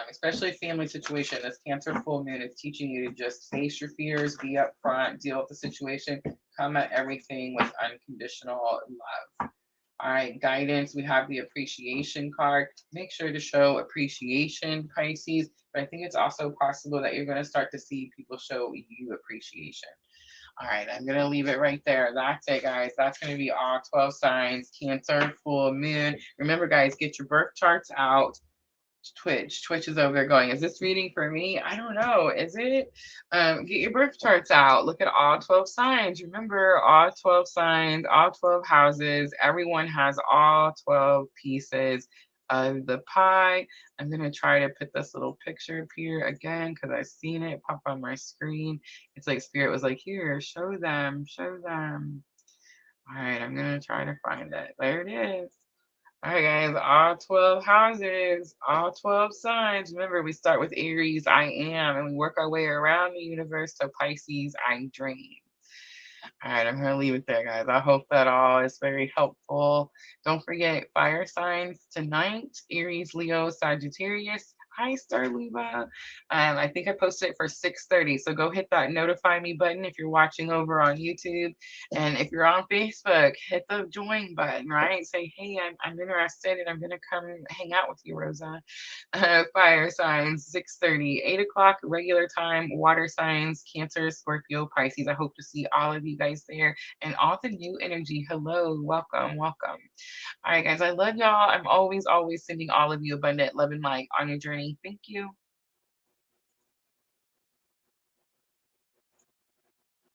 Especially a family situation, this Cancer full moon is teaching you to just face your fears, be upfront, deal with the situation, come at everything with unconditional love. All right, guidance, we have the appreciation card. Make sure to show appreciation, Pisces, but I think it's also possible that you're going to start to see people show you appreciation. All right, I'm going to leave it right there. That's it, guys. That's going to be all 12 signs, Cancer, full moon. Remember, guys, get your birth charts out. Twitch is over there going, is this reading for me? I don't know. Is it? Get your birth charts out. Look at all 12 signs. Remember, all 12 signs, all 12 houses. Everyone has all 12 pieces of the pie. I'm going to try to put this little picture up here again because I've seen it pop on my screen. It's like Spirit was like, here, show them, show them. All right, I'm going to try to find it. There it is. All right, guys, all 12 houses, all 12 signs. Remember, we start with Aries, I am, and we work our way around the universe to Pisces, I dream. All right, I'm going to leave it there, guys. I hope that all is very helpful. Don't forget fire signs tonight, Aries, Leo, Sagittarius. Hi, Star Libra. I think I posted it for 6:30, so go hit that notify me button if you're watching over on YouTube. And if you're on Facebook, hit the join button, right? Say, hey, I'm interested and I'm going to come hang out with you, Rosa. Fire signs 6:30, 8 o'clock regular time. Water signs Cancer, Scorpio, Pisces. I hope to see all of you guys there and all the new energy. Hello, welcome, welcome. All right, guys, I love y'all. I'm always sending all of you abundant love and light on your journey. Thank you.